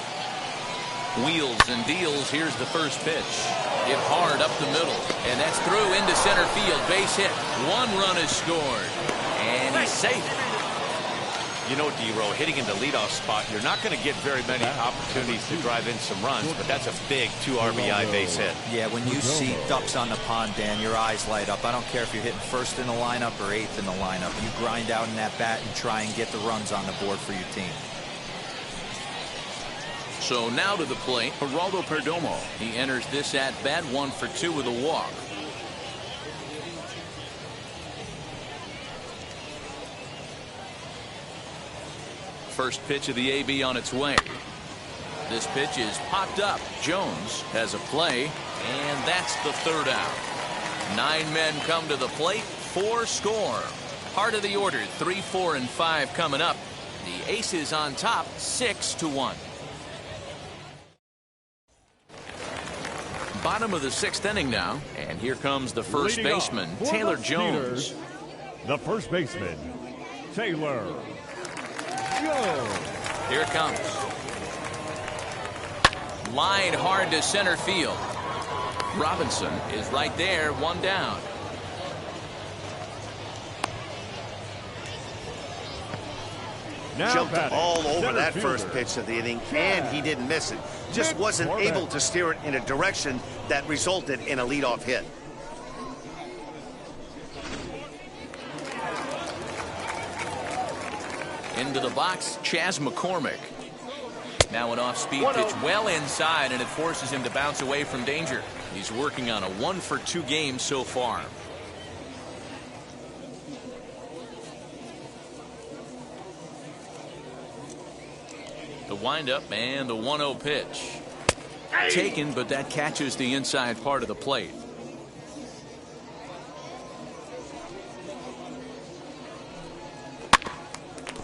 Wheels and deals. Here's the first pitch. Hit hard up the middle, and that's through into center field. Base hit. 1 run is scored, and he's safe. You know, D-Row, hitting in the leadoff spot, you're not going to get very many opportunities to drive in some runs, but that's a big 2 RBI base hit. Yeah, when you see ducks on the pond, Dan, your eyes light up. I don't care if you're hitting first in the lineup or 8th in the lineup. You grind out in that bat and try and get the runs on the board for your team. So now to the plate, Geraldo Perdomo. He enters this at bat 1 for 2 with a walk. First pitch of the AB on its way. This pitch is popped up. Jones has a play, and that's the 3rd out. 9 men come to the plate, 4 score. Heart of the order, 3, 4, and 5 coming up. The Aces on top, 6-1. Bottom of the 6th inning now, and here comes the first baseman, Taylor Jones. The first baseman, Taylor Jones. Here it comes. Line hard to center field. Robinson is right there, 1 down. Jumped all over that first pitch of the inning, and he didn't miss it. Just wasn't able to steer it in a direction that resulted in a leadoff hit. Into the box, Chas McCormick. Now an off-speed pitch well inside, and it forces him to bounce away from danger. He's working on a 1 for 2 game so far. The windup and the 1-0 pitch. Taken, but that catches the inside part of the plate.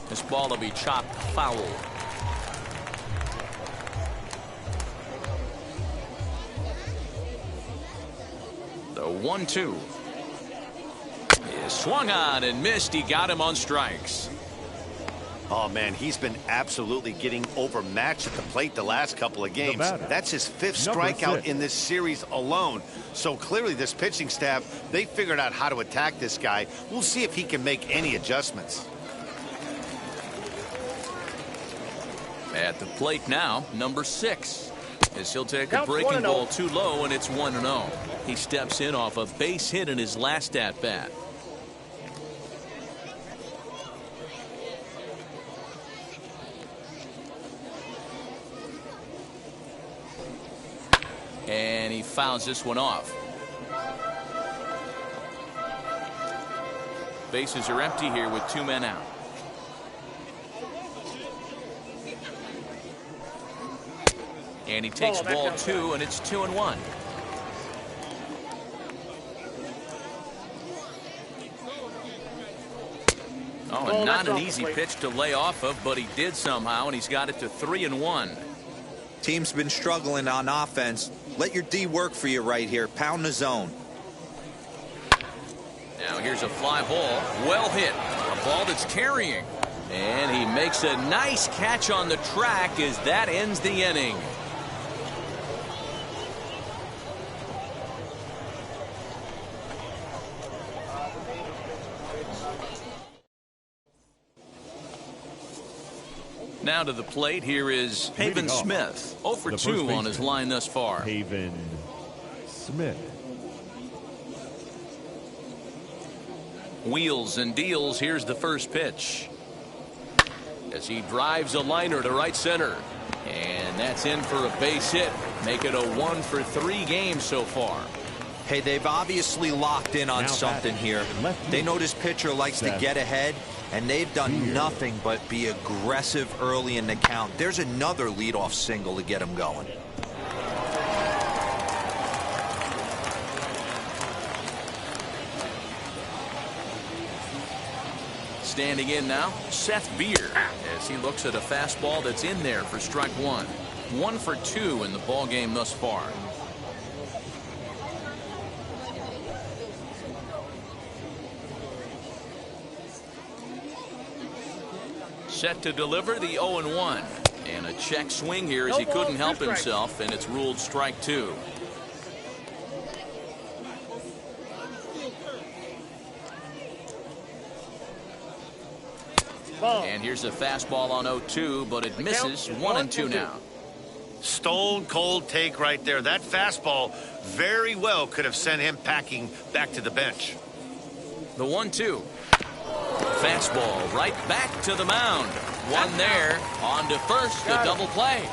This ball will be chopped foul. The 1-2 is swung on and missed. He got him on strikes. Oh, man, he's been absolutely getting overmatched at the plate the last couple of games. That's his 5th strikeout in this series alone. So clearly this pitching staff, they figured out how to attack this guy. We'll see if he can make any adjustments. At the plate now, number 6. As he'll take a breaking ball too low, and it's 1-0. He steps in off a base hit in his last at-bat. And he fouls this one off. Bases are empty here with 2 men out. And he takes ball 2, and it's 2-1. Oh, and not an easy pitch to lay off of, but he did somehow, and he's got it to 3-1. Team's been struggling on offense. Let your D work for you right here. Pound the zone. Now here's a fly ball. Well hit. A ball that's carrying. And he makes a nice catch on the track as that ends the inning. Now to the plate, here is Haven Smith. 0 for 2 on his line thus far. Haven Smith. Wheels and deals. Here's the first pitch. As he drives a liner to right center. And that's in for a base hit. Make it a 1 for 3 game so far. Hey, they've obviously locked in on something here. They know this pitcher likes to get ahead, and they've done nothing but be aggressive early in the count. There's another leadoff single to get him going. Standing in now, Seth Beer, as he looks at a fastball that's in there for strike one. 1 for 2 in the ball game thus far. Set to deliver the 0-1. And a check swing here as he couldn't help himself, and it's ruled strike 2. And here's a fastball on 0-2, but it misses. 1-2 now. Stone cold take right there. That fastball very well could have sent him packing back to the bench. The 1-2. Fastball right back to the mound. One there. On to first. The double play.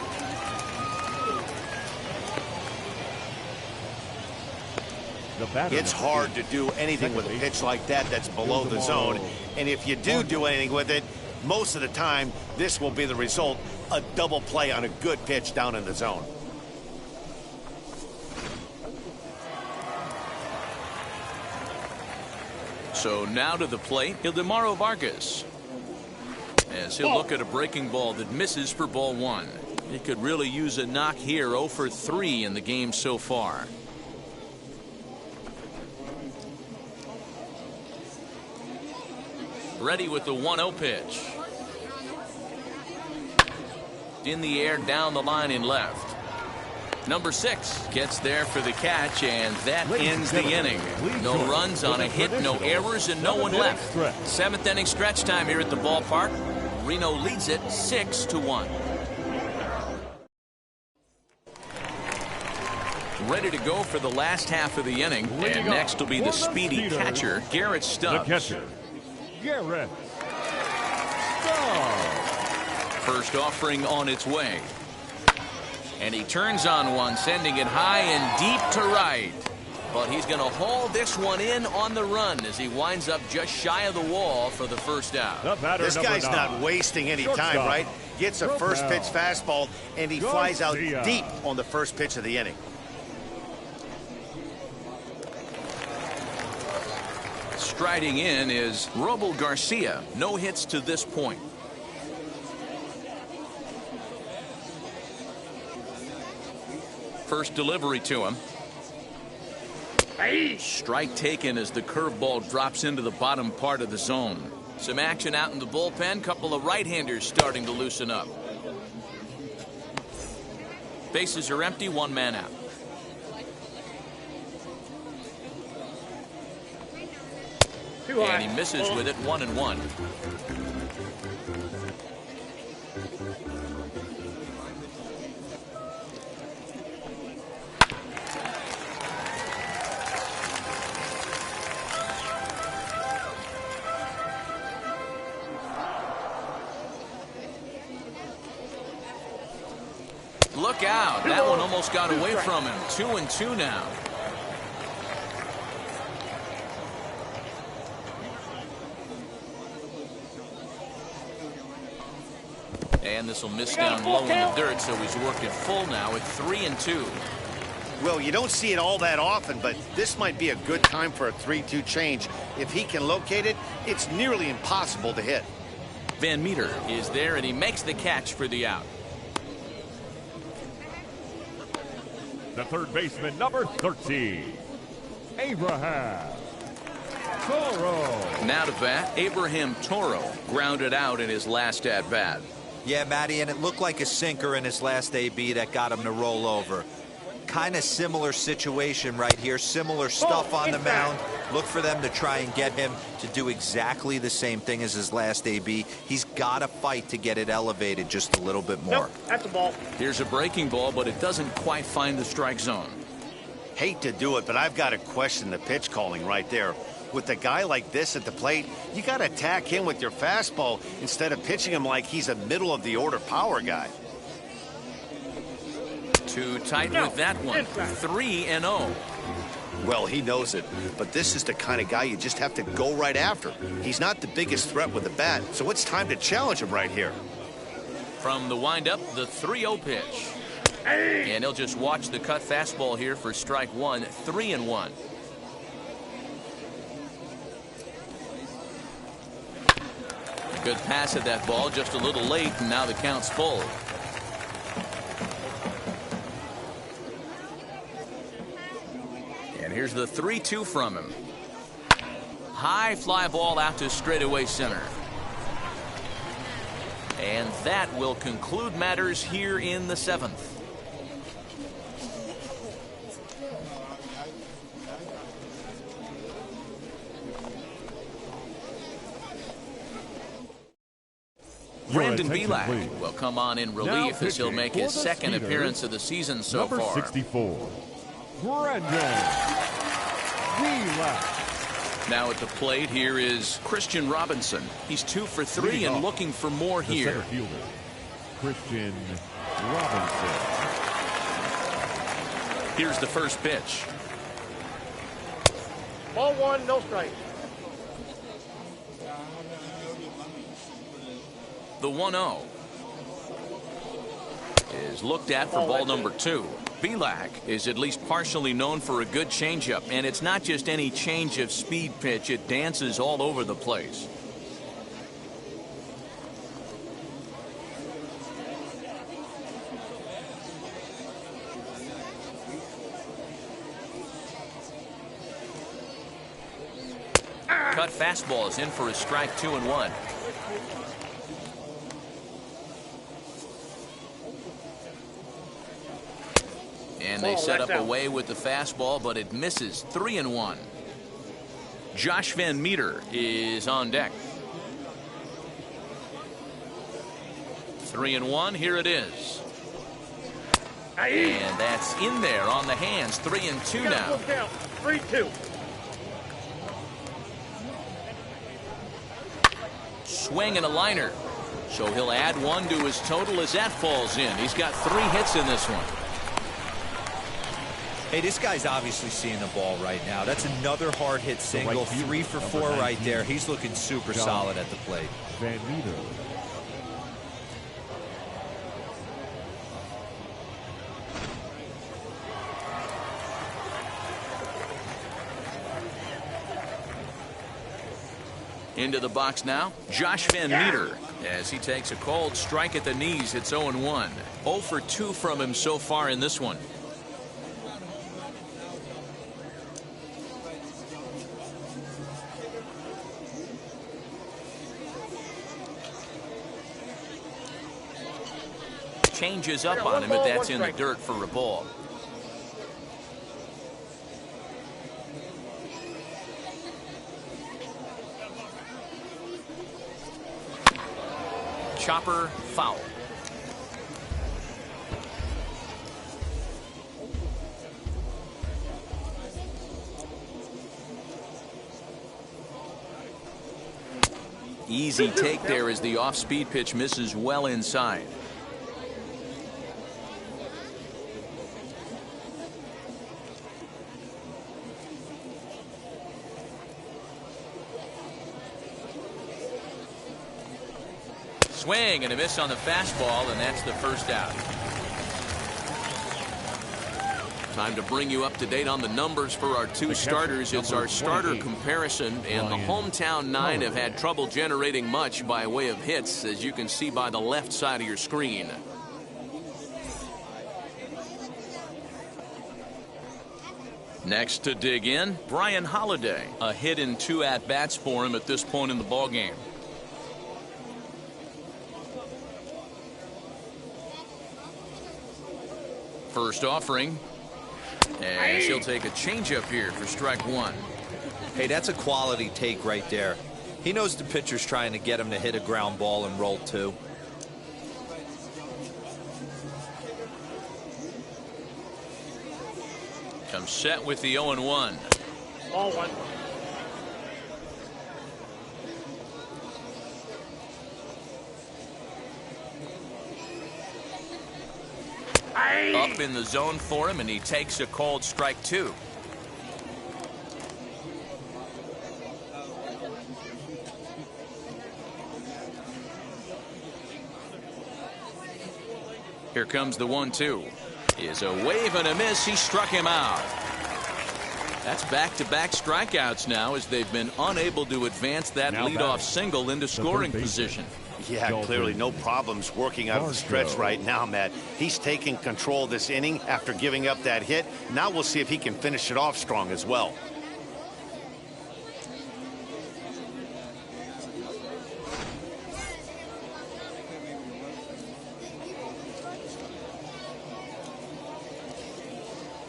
It's hard to do anything with a pitch like that that's below the zone. And if you do anything with it, most of the time, this will be the result. A double play on a good pitch down in the zone. So now to the plate, Ildemaro Vargas. As he'll look at a breaking ball that misses for ball 1. He could really use a knock here. 0 for 3 in the game so far. Ready with the 1-0 pitch. In the air, down the line in left. Number 6 gets there for the catch, and that ends the inning. No runs on a hit, no errors, and no one left. 7th inning stretch time here at the ballpark. Reno leads it 6-1. Ready to go for the last half of the inning, and next will be the speedy catcher, Garrett Stubbs. The catcher, Garrett Stubbs. First offering on its way. And he turns on one, sending it high and deep to right. But he's going to haul this one in on the run as he winds up just shy of the wall for the first out. This guy's not wasting any time, right? Gets a first pitch fastball, and he flies out deep on the first pitch of the inning. Striding in is Robel Garcia. No hits to this point. First delivery to him. Strike taken as the curveball drops into the bottom part of the zone. Some action out in the bullpen. Couple of right-handers starting to loosen up. Bases are empty. One man out. And he misses with it. 1-1. Look out. That one almost got away from him. 2-2 now. And this will miss down low in the dirt, so he's working full now at 3-2. Well, you don't see it all that often, but this might be a good time for a 3-2 change. If he can locate it, it's nearly impossible to hit. Van Meter is there, and he makes the catch for the out. The third baseman, number 13, Abraham Toro. Now to bat, Abraham Toro grounded out in his last at-bat. Yeah, Matty, and it looked like a sinker in his last AB that got him to roll over. Kind of similar situation right here. Similar stuff on the mound. Look for them to try and get him to do exactly the same thing as his last AB. He's got to fight to get it elevated just a little bit more. Nope, that's a ball. Here's a breaking ball, but it doesn't quite find the strike zone. Hate to do it, but I've got to question the pitch calling right there. With a guy like this at the plate, you got to attack him with your fastball instead of pitching him like he's a middle-of-the-order power guy. Too tight with that one. 3-0. Well, he knows it, but this is the kind of guy you just have to go right after. He's not the biggest threat with the bat, so it's time to challenge him right here. From the windup, the 3-0 pitch. And he'll just watch the cut fastball here for strike one. 3-1. Good pass at that ball, just a little late, and now the count's full. And here's the 3-2 from him. High fly ball out to straightaway center. And that will conclude matters here in the 7th. Brandon Belak will come on in relief as he'll make his second appearance of the season so far. Number 64, Brandon Belak. Now at the plate here is Christian Robinson. He's 2 for 3 and looking for more here. Center fielder, Christian Robinson. Here's the first pitch. Ball 1, no strike. The 1-0 is looked at for ball number 2. Belak is at least partially known for a good changeup, and it's not just any change of speed pitch. It dances all over the place. Cut fastball is in for a strike, 2-1. And they set up away with the fastball, but it misses. 3-1. Josh Van Meter is on deck. 3-1. Here it is. And that's in there on the hands. 3-2 now. 3-2. Swing and a liner. So he'll add 1 to his total as that falls in. He's got 3 hits in this one. Hey, this guy's obviously seeing the ball right now. That's another hard hit single. 3 for 4 right there. He's looking super solid at the plate. Van Meter. Into the box now, Josh Van Meter, as he takes a cold strike at the knees. It's 0-1. 0 for 2 from him so far in this one. Changes up on him, but that's in the dirt for a ball. Chopper foul. Easy take there as the off-speed pitch misses well inside. Swing and a miss on the fastball, and that's the first out. Time to bring you up to date on the numbers for our 2 starters. It's our starter comparison, and the hometown 9 have had trouble generating much by way of hits, as you can see by the left side of your screen. Next to dig in, Brian Holiday. A hit in 2 at-bats for him at this point in the ballgame. First offering, and she'll take a changeup here for strike 1. Hey, that's a quality take right there. He knows the pitcher's trying to get him to hit a ground ball and roll 2. Comes set with the 0-1. Ball 1. Up in the zone for him, and he takes a cold strike 2. Here comes the 1-2. Is a wave and a miss. He struck him out. That's back-to-back strikeouts now as they've been unable to advance that leadoff single into scoring position. Yeah, clearly no problems working out of the stretch right now, Matt. He's taking control of this inning after giving up that hit. Now we'll see if he can finish it off strong as well.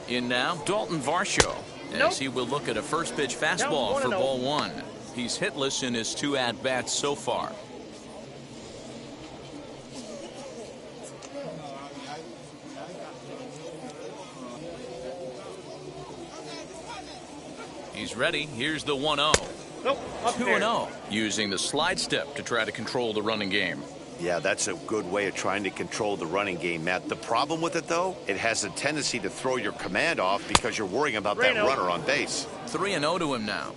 In now, Dalton Varsho, as he will look at a first pitch fastball for ball one. He's hitless in his 2 at-bats so far. He's ready. Here's the 1-0. 2-0, using the slide step to try to control the running game. Yeah, that's a good way of trying to control the running game, Matt. The problem with it, though, it has a tendency to throw your command off because you're worrying about that runner on base. 3-0 to him now.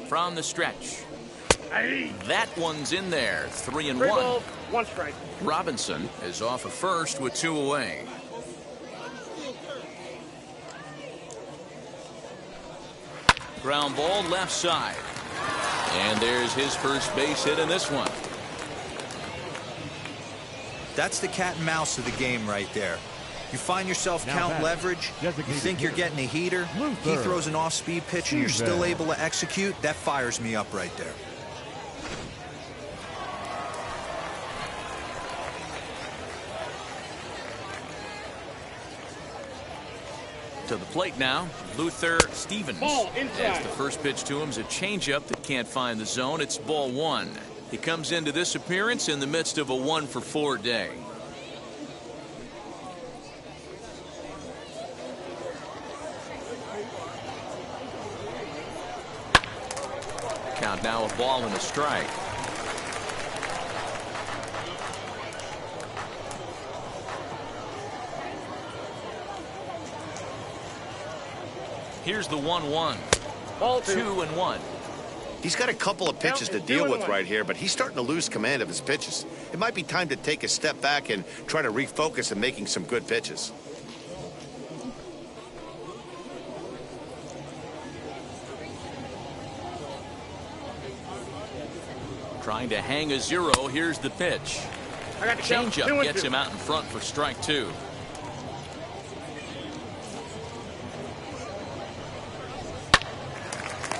From the stretch. That one's in there. 3-1. 1 strike. Robinson is off of first with 2 away. Ground ball left side. And there's his first base hit in this one. That's the cat and mouse of the game right there. You find yourself count leverage, you think you're getting a heater, he throws an off-speed pitch and you're still able to execute. That fires me up right there. To the plate now, Luther Stevens. Ball inside. As the first pitch to him is a changeup that can't find the zone. It's ball 1. He comes into this appearance in the midst of a 1-for-4 day. Count now a ball and a strike. Here's the 1-1. Ball 2-1. He's got a couple of pitches to deal with right here, but he's starting to lose command of his pitches. It might be time to take a step back and try to refocus on making some good pitches. Trying to hang a 0. Here's the pitch. Changeup gets him out in front for strike 2.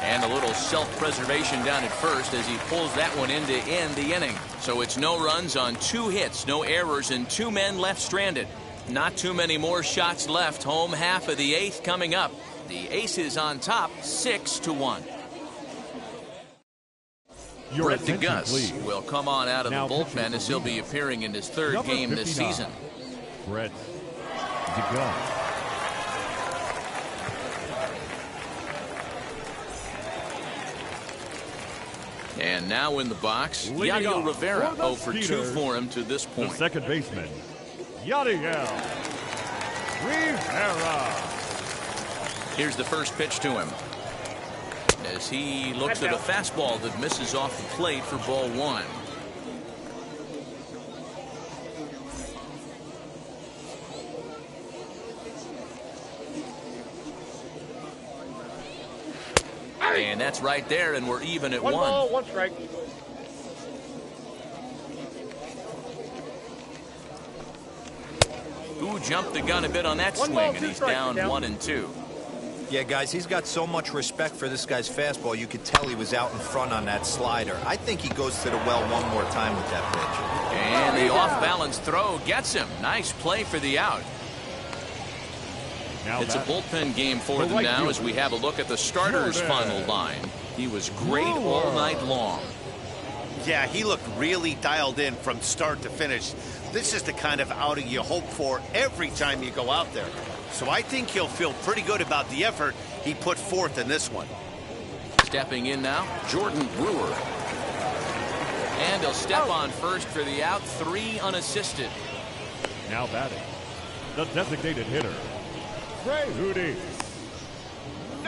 And a little self-preservation down at first as he pulls that one in to end the inning. So it's no runs on 2 hits, no errors, and 2 men left stranded. Not too many more shots left. Home half of the 8th coming up. The Aces on top, 6-1. Brett DeGus will come on out of the bullpen as he'll be appearing in his 3rd game this season. Brett DeGus. And now in the box, Yadiel Rivera 0 for 2 for him to this point. The second baseman, Yadiel Rivera. Here's the first pitch to him. As he looks at a fastball that misses off the plate for ball 1. And that's right there, and we're even at 1. 1 ball, 1 strike. Who jumped the gun a bit on that swing, and he's down 1-2. Yeah, guys, he's got so much respect for this guy's fastball. You could tell he was out in front on that slider. I think he goes to the well one more time with that pitch. And the off-balance throw gets him. Nice play for the out. Now it's a bullpen game for them now as we have a look at the starter's final line. He was great all night long. Yeah, he looked really dialed in from start to finish. This is the kind of outing you hope for every time you go out there. So I think he'll feel pretty good about the effort he put forth in this one. Stepping in now, Jordan Brewer. And he'll step on first for the out, 3 unassisted. Now batting, the designated hitter, Trey Hootie.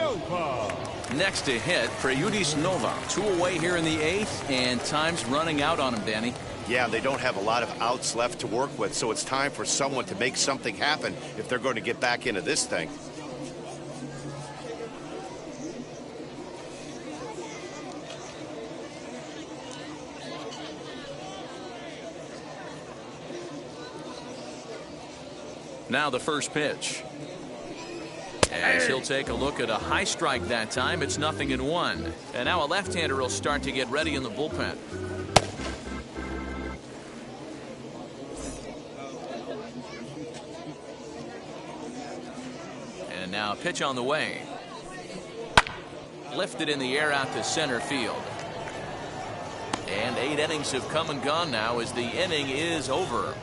Nova. Next to hit, Preyudis Nova. 2 away here in the 8th, and time's running out on him, Danny. Yeah, they don't have a lot of outs left to work with, so it's time for someone to make something happen if they're going to get back into this thing. Now the first pitch. As he'll take a look at a high strike that time, it's 0-1. And now a left-hander will start to get ready in the bullpen. And now a pitch on the way. Lifted in the air out to center field. And 8 innings have come and gone now as the inning is over.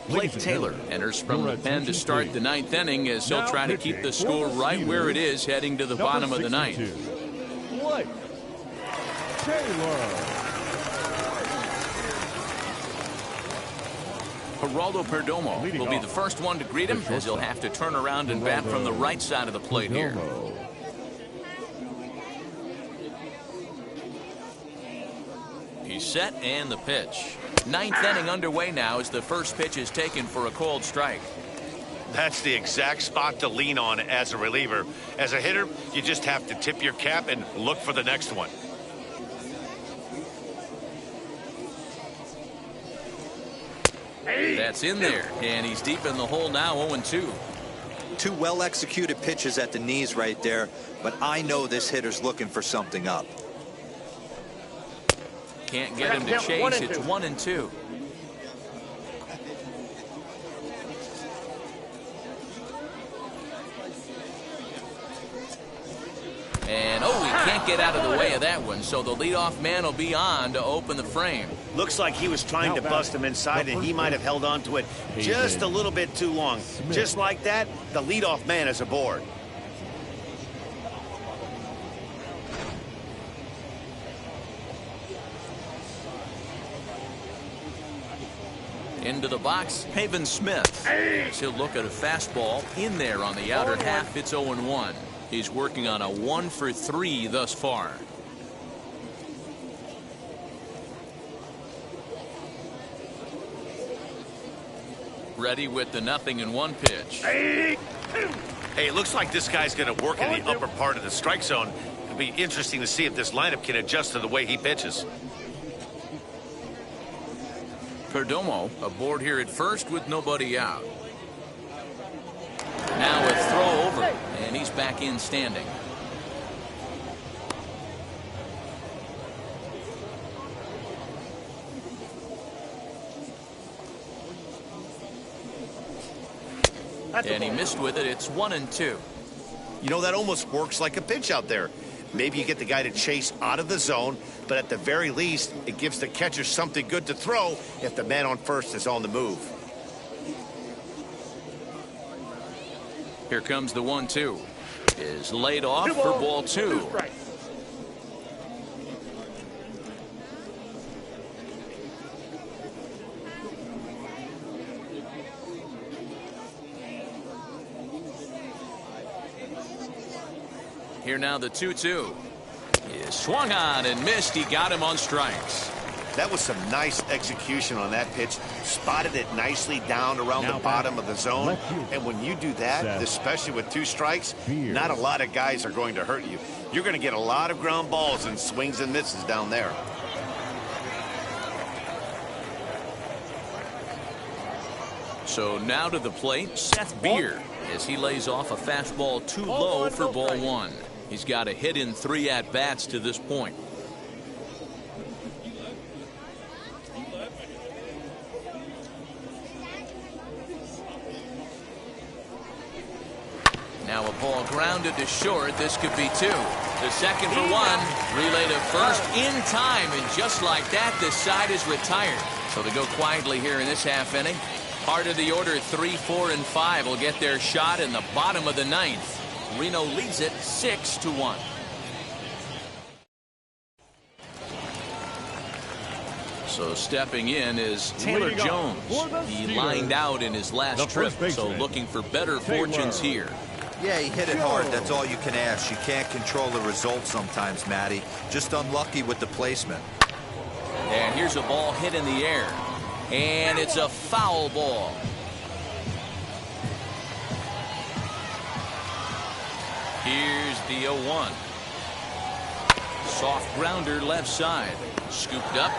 Blake Taylor enters from the pen to start the 9th inning as he'll try to keep the score right where it is heading to the bottom of the 9th. Blake Taylor. Geraldo Perdomo will be the first one to greet him as he'll have to turn around and bat from the right side of the plate here. He's set and the pitch. 9th inning underway now as the first pitch is taken for a called strike. That's the exact spot to lean on as a reliever. As a hitter, you just have to tip your cap and look for the next one. That's in there, and he's deep in the hole now, 0-2. 2 well-executed pitches at the knees right there, but I know this hitter's looking for something up. Can't get him to chase. It's 1-2. And he can't get out of the way of that one, so the leadoff man will be on to open the frame. Looks like he was trying to bust him inside, and he might have held on to it just a little bit too long. Just like that, the leadoff man is aboard. Into the box, Haven Smith. He'll look at a fastball in there on the outer half. It's 0-1. He's working on a 1-for-3 thus far. Ready with the 0-1 pitch. Hey, it looks like this guy's going to work in the upper part of the strike zone. It'll be interesting to see if this lineup can adjust to the way he pitches. Perdomo aboard here at first with nobody out. Now a throw over, and he's back in standing. And he missed with it. It's 1-2. You know, that almost works like a pitch out there. Maybe you get the guy to chase out of the zone, but at the very least, it gives the catcher something good to throw if the man on first is on the move. Here comes the 1-2. Is laid off for ball 2. Here now the 2-2. He swung on and missed. He got him on strikes. That was some nice execution on that pitch. Spotted it nicely down around the bottom of the zone. And when you do that, especially with 2 strikes, not a lot of guys are going to hurt you. You're going to get a lot of ground balls and swings and misses down there. So now to the plate, Seth Beer, as he lays off a fastball too low for ball 1. He's got a hit in 3 at-bats to this point. Now a ball grounded to short. This could be 2. The second for 1. Relay to first in time, and just like that, the side is retired. So to go quietly here in this half inning. Part of the order, 3, 4, and 5 will get their shot in the bottom of the 9th. Reno leads it 6-1. So stepping in is Taylor Leading off Jones. for the He Skeeters, lined out in his last the trip, first so baseman, looking for better Taylor. fortunes here. Yeah, he hit it hard. That's all you can ask. You can't control the result sometimes, Matty. Just unlucky with the placement. And here's a ball hit in the air. And it's a foul ball. Here's the 0-1. Soft grounder left side. Scooped up.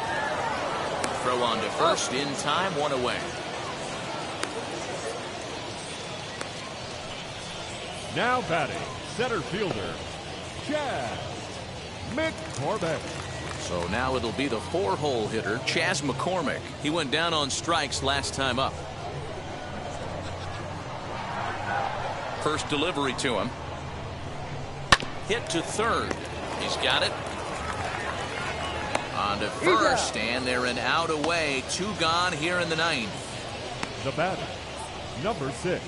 Throw on to first. In time. One away. Now batting, center fielder, Chaz McCormick. So now it'll be the 4-hole hitter, Chaz McCormick. He went down on strikes last time up. First delivery to him. Hit to third. He's got it. On to first, and they're an out away. 2 gone here in the 9th. The batter, number 6.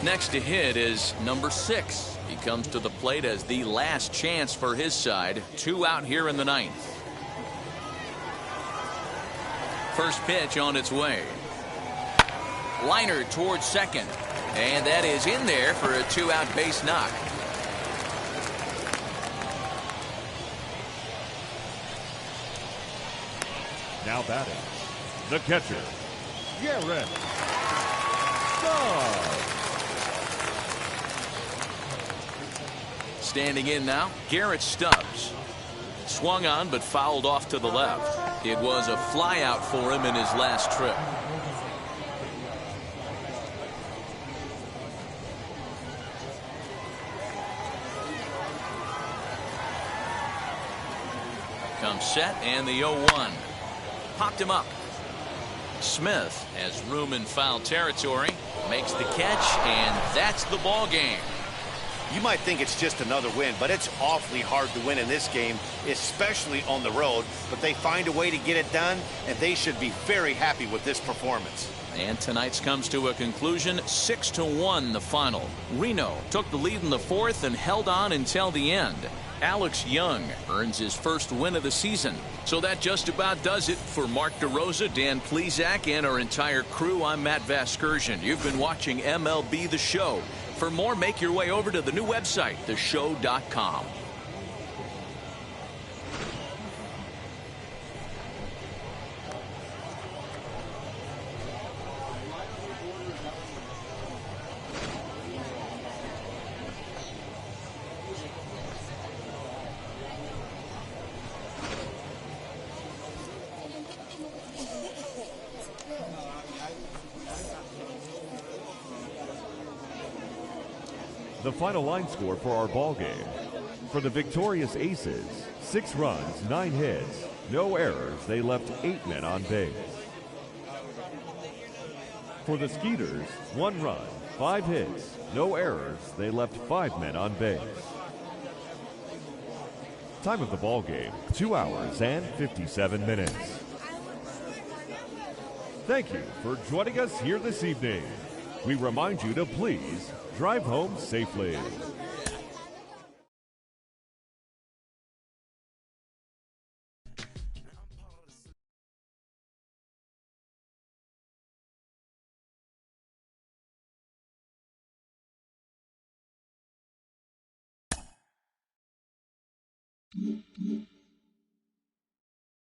Next to hit is number 6. He comes to the plate as the last chance for his side. 2 out here in the 9th. First pitch on its way. Liner towards second. And that is in there for a 2-out base knock. Now batting, the catcher, Garrett Stubbs. Standing in now, Garrett Stubbs. Swung on but fouled off to the left. It was a fly out for him in his last trip. Comes set and the 0-1. Popped him up. Smith has room in foul territory. Makes the catch, and that's the ball game. You might think it's just another win, but it's awfully hard to win in this game, especially on the road. But they find a way to get it done, and they should be very happy with this performance. And tonight's comes to a conclusion, 6-1 the final. Reno took the lead in the 4th and held on until the end. Alex Young earns his first win of the season. So that just about does it for Mark DeRosa, Dan Plesac, and our entire crew. I'm Matt Vasgersian. You've been watching MLB The Show. For more, make your way over to the new website, theshow.com. The final line score for our ball game. For the victorious Aces, 6 runs, 9 hits, no errors. They left 8 men on base. For the Skeeters, 1 run, 5 hits, no errors. They left 5 men on base. Time of the ball game, 2 hours and 57 minutes. Thank you for joining us here this evening. We remind you to please drive home safely.